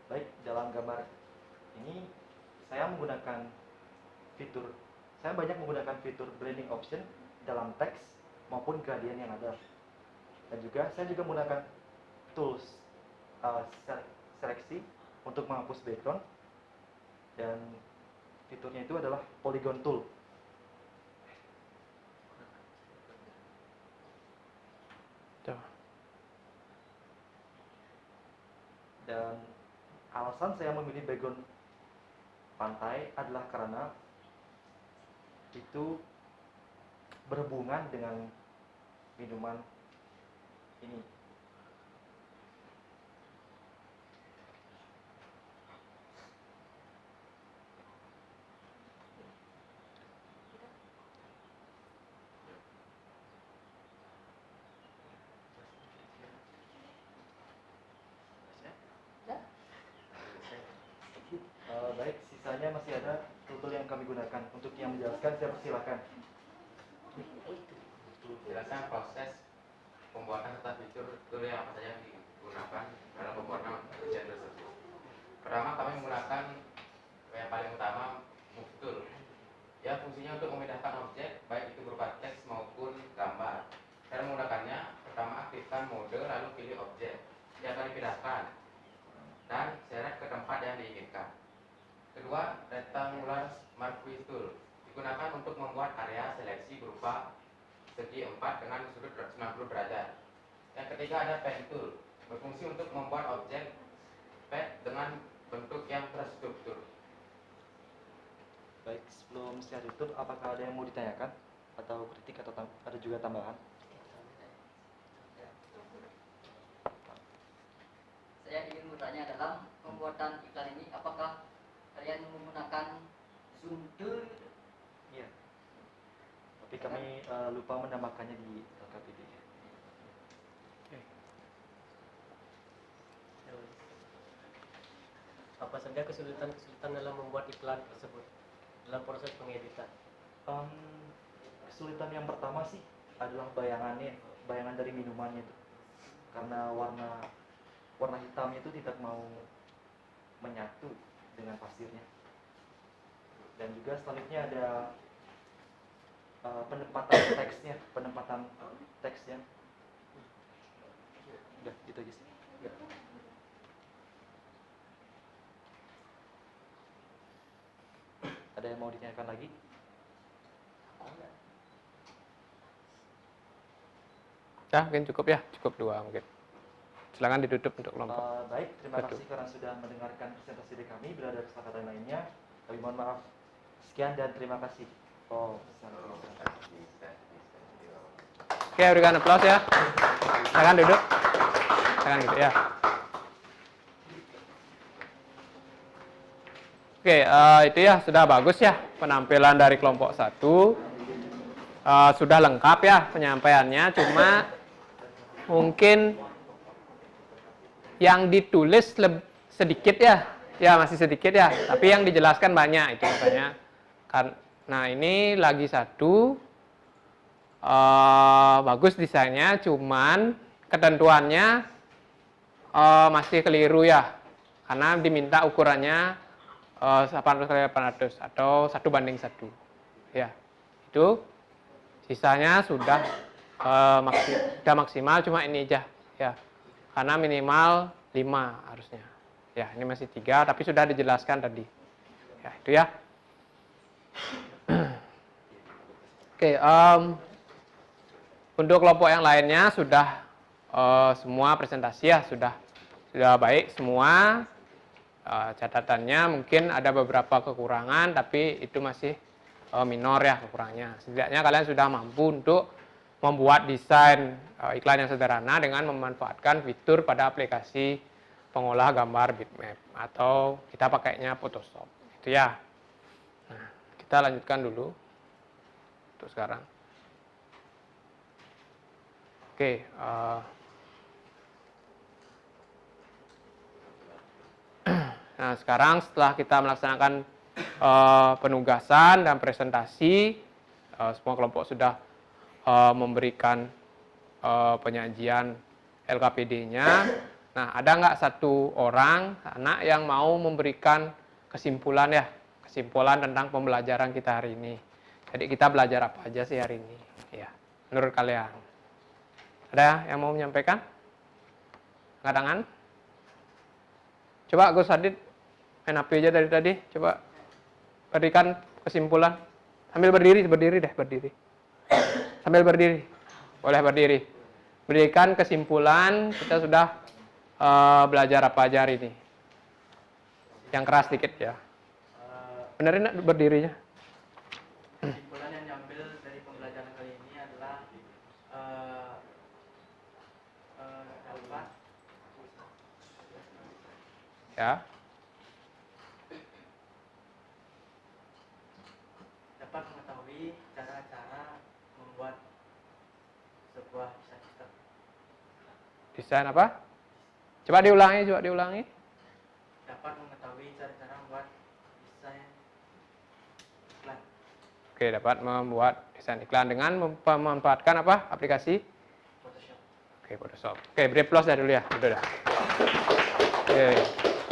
Baik, dalam gambar ini saya banyak menggunakan fitur blending option dalam teks maupun gradient yang ada. Dan juga saya juga menggunakan tools seleksi untuk menghapus background, dan fiturnya itu adalah polygon tool. Dan alasan saya memilih background pantai adalah karena itu berhubungan dengan minuman ini. Baik, sisanya masih ada tutorial yang kami gunakan. Untuk yang menjelaskan, saya persilakan. Jelaskan proses pembuatan serta fitur tool yang apa saja yang digunakan dalam pembuatan desain tersebut. Pertama, kami menggunakan yang paling utama Move Tool. Ya, fungsinya untuk memindahkan objek, baik itu berupa teks maupun gambar. Cara menggunakannya, pertama aktifkan mode, lalu pilih objek yang akan dipindahkan dan seret ke tempat yang diinginkan. Kedua, rectangular Smart Quiz Tool digunakan untuk membuat area seleksi berupa segi 4 dengan sudut 90 derajat. Yang ketiga ada Pen Tool, berfungsi untuk membuat objek pad dengan bentuk yang terstruktur. Baik, sebelum saya tutup, apakah ada yang mau ditanyakan atau kritik atau ada juga tambahan? bertanya dalam pembuatan iklan ini apakah kalian menggunakan Zoom-Tool? Iya. Tapi kami lupa menambahkannya di LKPD. Apa saja kesulitan-kesulitan dalam membuat iklan tersebut dalam proses pengeditan? Kesulitan yang pertama sih adalah bayangan dari minumannya itu. Karena warna hitamnya itu tidak mau menyatu dengan pasirnya. Dan juga selanjutnya ada penempatan teksnya. Udah, gitu aja sih. Ada yang mau ditanyakan lagi? Ya, mungkin cukup ya, cukup 2 mungkin. Silakan ditutup untuk kelompok. Baik, terima Betul. kasih karena sudah mendengarkan presentasi dari kami. Bila ada kesalahan lainnya, kami mohon maaf. Sekian dan terima kasih. Oke, berikan aplaus ya. Silakan duduk. Silakan duduk ya. Oke, itu ya sudah bagus ya penampilan dari kelompok 1. Sudah lengkap ya penyampaiannya, cuma mungkin yang ditulis sedikit ya masih sedikit ya, tapi yang dijelaskan banyak itu katanya. Nah ini lagi 1, bagus desainnya, cuman ketentuannya masih keliru ya, karena diminta ukurannya 800x800 atau 1:1 ya. Itu sisanya sudah maksimal, cuma ini aja ya, karena minimal 5 harusnya ya. Ini masih 3 tapi sudah dijelaskan tadi ya, itu ya. Oke, untuk kelompok yang lainnya sudah semua presentasi ya, sudah baik semua. Catatannya mungkin ada beberapa kekurangan, tapi itu masih minor ya kekurangannya. Setidaknya kalian sudah mampu untuk membuat desain iklan yang sederhana dengan memanfaatkan fitur pada aplikasi pengolah gambar bitmap atau kita pakainya Photoshop. Itu ya. Nah, kita lanjutkan dulu untuk sekarang. Oke, nah sekarang setelah kita melaksanakan penugasan dan presentasi, semua kelompok sudah memberikan penyajian LKPD-nya. Nah, ada nggak satu orang anak yang mau memberikan kesimpulan tentang pembelajaran kita hari ini? Jadi kita belajar apa aja sih hari ini? Ya, menurut kalian? Ada yang mau menyampaikan? Angkat tangan. Coba Gus Adit, main HP aja dari tadi. Coba berikan kesimpulan. Sambil berdiri deh. Sambil berdiri. Boleh berdiri. Berikan kesimpulan, kita sudah belajar apa aja hari ini. Yang keras dikit ya. Benerin berdirinya. Kesimpulan yang diambil dari pembelajaran kali ini adalah Ya. dapat mengetahui cara-cara membuat sebuah desain sistem. Desain apa? Coba diulangi. Dapat mengetahui cara-cara membuat desain iklan. Oke, dapat membuat desain iklan dengan memanfaatkan apa? Aplikasi? Photoshop. Oke, Photoshop. Oke, beri plus ya dulu ya. Udah dah.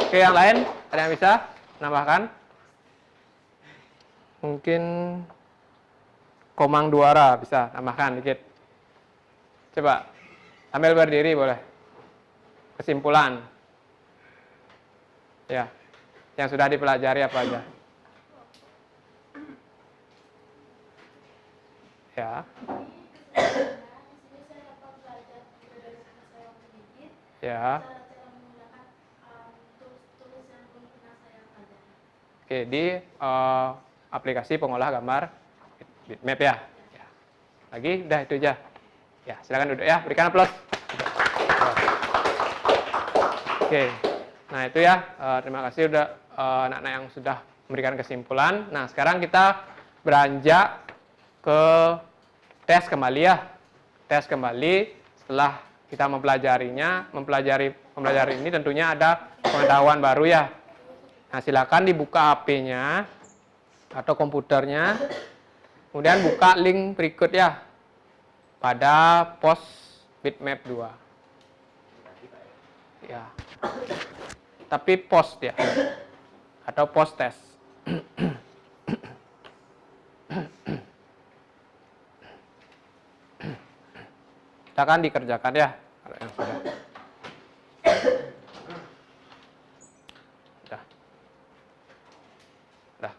Oke, yang lain ada yang bisa menambahkan? Mungkin Komang Duara bisa tambahkan dikit. Coba sambil berdiri boleh. Kesimpulan. Ya. Yang sudah dipelajari apa aja? Ya. Ya. Oke, di aplikasi pengolah gambar bitmap ya. Lagi, udah itu aja. Ya, silakan duduk ya, berikan aplaus. Oke, Nah itu ya, terima kasih udah anak-anak yang sudah memberikan kesimpulan. Nah sekarang kita beranjak ke tes kembali ya. Tes kembali setelah kita mempelajari ini tentunya ada pengetahuan baru ya. Nah silakan dibuka HP-nya atau komputernya, kemudian buka link berikut ya pada pos bitmap 2 ya, tapi post ya atau post test. Kita akan dikerjakan ya kalau yang sudah. Sudah. Sudah.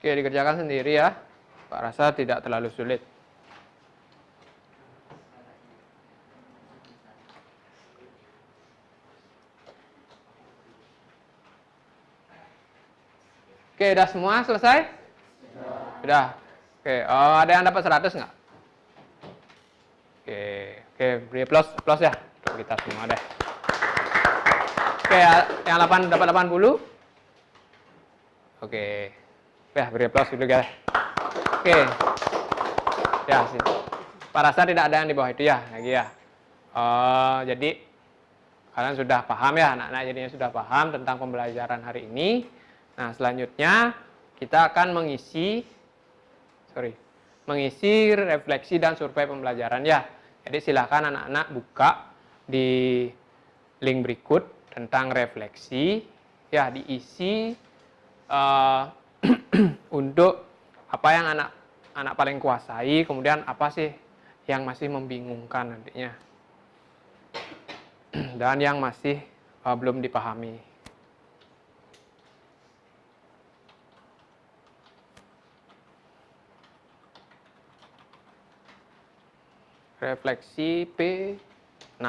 Oke, dikerjakan sendiri ya. Pak rasa tidak terlalu sulit. Oke, udah semua selesai? Sudah. Oke, ada yang dapat 100 nggak? Oke, beri plus ya untuk kita semua deh. Oke, yang 8 dapat 80? Oke. Ya, beri plus dulu guys. Oke. Ya, sih. Pak rasa tidak ada yang di bawah itu ya, lagi ya. Jadi kalian sudah paham ya, anak-anak jadinya sudah paham tentang pembelajaran hari ini. Nah, selanjutnya kita akan mengisi refleksi dan survei pembelajaran ya. Jadi silakan anak-anak buka di link berikut tentang refleksi ya, diisi untuk apa yang anak paling kuasai, kemudian apa sih yang masih membingungkan nantinya dan yang masih belum dipahami. Refleksi P6.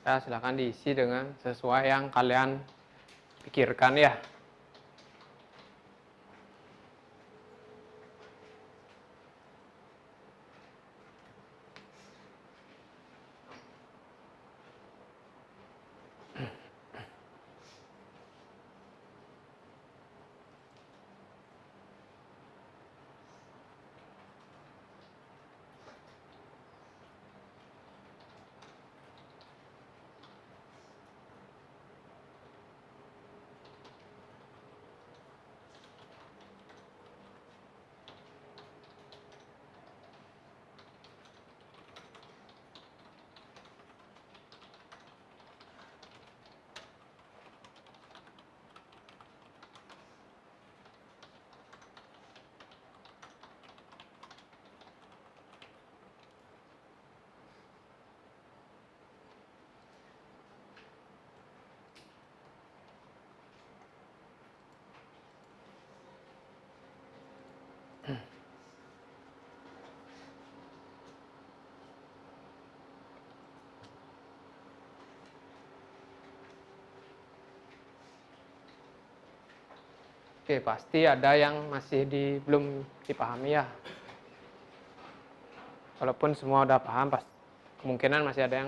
Ya, silakan diisi dengan sesuai yang kalian pikirkan ya. Oke, pasti ada yang masih belum dipahami ya. Walaupun semua udah paham, kemungkinan masih ada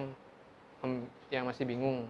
yang masih bingung.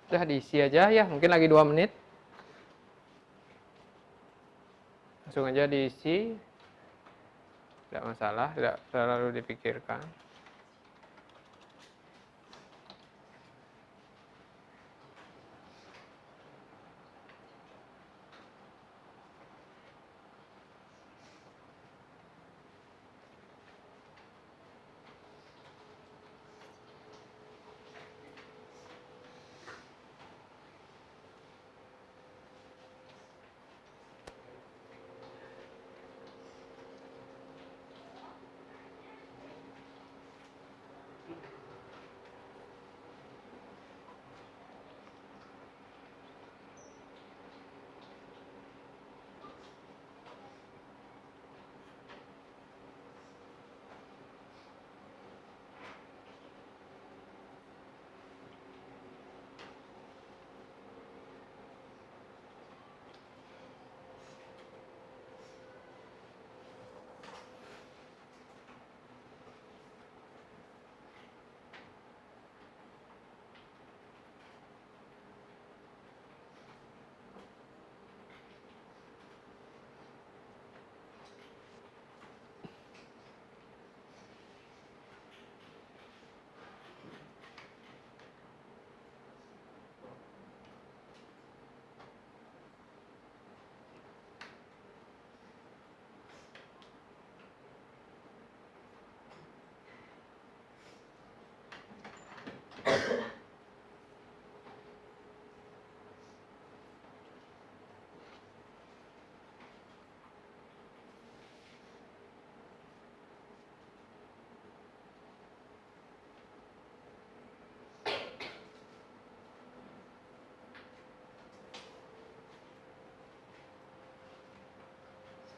Udah diisi aja ya, mungkin lagi 2 menit. Langsung aja diisi. Tidak masalah, tidak terlalu dipikirkan.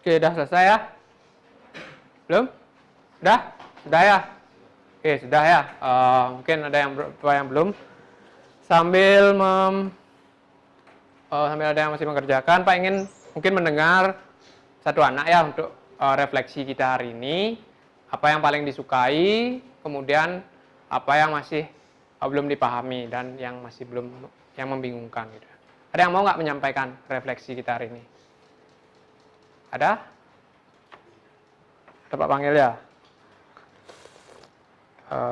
Oke, udah selesai ya? Belum? Udah? Sudah ya? Oke, sudah ya. Mungkin ada yang belum. Sambil ada yang masih mengerjakan, Pak ingin mungkin mendengar satu anak ya untuk refleksi kita hari ini. Apa yang paling disukai, kemudian apa yang masih belum dipahami dan yang masih belum, yang membingungkan gitu. Ada yang mau nggak menyampaikan refleksi kita hari ini? Ada? Ada Pak panggil ya?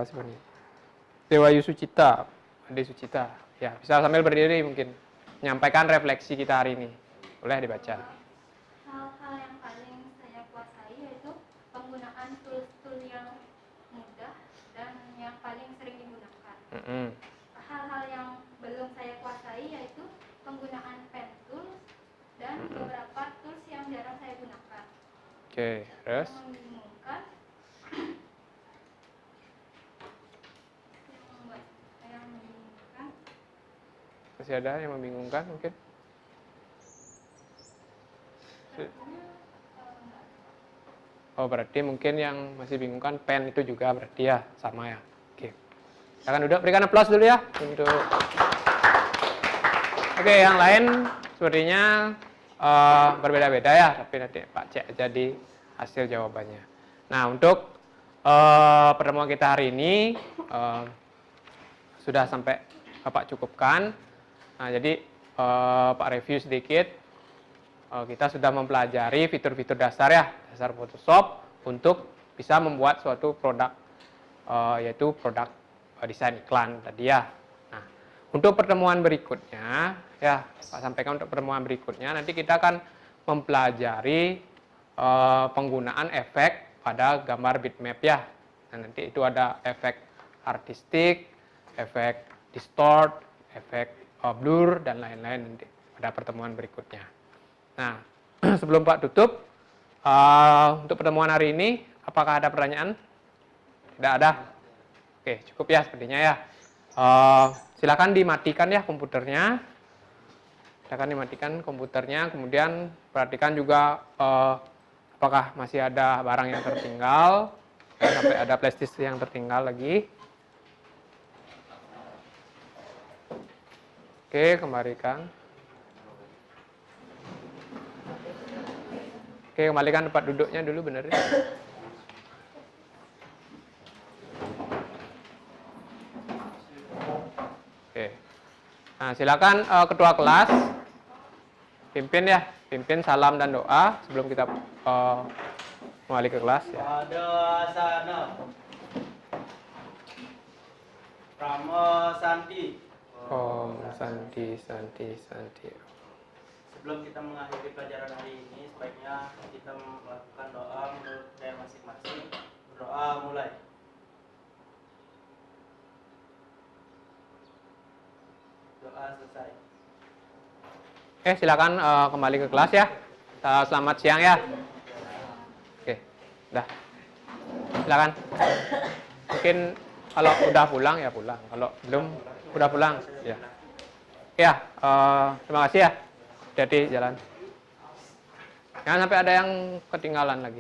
Sebenarnya. Dewa Yusucita, Ade Sucita. Ya, bisa sambil berdiri mungkin. Menyampaikan refleksi kita hari ini. Boleh dibaca. Hal-hal yang paling saya kuasai yaitu penggunaan tools-tool yang mudah dan yang paling sering digunakan. Hal-hal yang belum saya kuasai yaitu penggunaan pen tools dan beberapa tools yang jarang saya gunakan. Oke, terus? Yang membingungkan, Masih ada yang membingungkan mungkin? Oh, berarti mungkin yang masih bingung kan pen itu juga berarti ya sama ya. Oke. Silakan duduk, berikan aplaus dulu ya untuk. Oke, yang lain sepertinya berbeda-beda ya, tapi nanti Pak cek aja di hasil jawabannya. Nah, untuk pertemuan kita hari ini sudah sampai Bapak cukupkan. Nah, jadi Pak review sedikit. Kita sudah mempelajari fitur-fitur dasar ya, dasar Photoshop untuk bisa membuat suatu produk, yaitu produk desain iklan tadi ya. Nah, untuk pertemuan berikutnya, ya Pak sampaikan untuk pertemuan berikutnya, nanti kita akan mempelajari penggunaan efek pada gambar bitmap ya. Nah, nanti itu ada efek artistik, efek distort, efek blur, dan lain-lain nanti pada pertemuan berikutnya. Nah, sebelum Pak tutup, untuk pertemuan hari ini, apakah ada pertanyaan? Tidak ada? Oke, cukup ya sepertinya ya. Silakan dimatikan ya komputernya. Silakan dimatikan komputernya, kemudian perhatikan juga apakah masih ada barang yang tertinggal, sampai ada flashdisk yang tertinggal lagi. Oke, kembalikan. Oke, kembalikan tempat duduknya dulu benerin. Oke. Nah, silakan ketua kelas pimpin ya, pimpin salam dan doa sebelum kita kembali ke kelas ya. Pada sana Ramo Santi. Om Santi Santi Santi. Sebelum kita mengakhiri pelajaran hari ini, sebaiknya kita melakukan doa menurut gaya masing-masing. Berdoa mulai. Doa selesai. Oke, silakan kembali ke kelas ya. Selamat siang ya. Oke, udah. Silakan. Mungkin kalau udah pulang ya pulang. Kalau belum udah pulang ya. Ya, terima kasih ya. Jadi jalan. Jangan sampai ada yang ketinggalan lagi.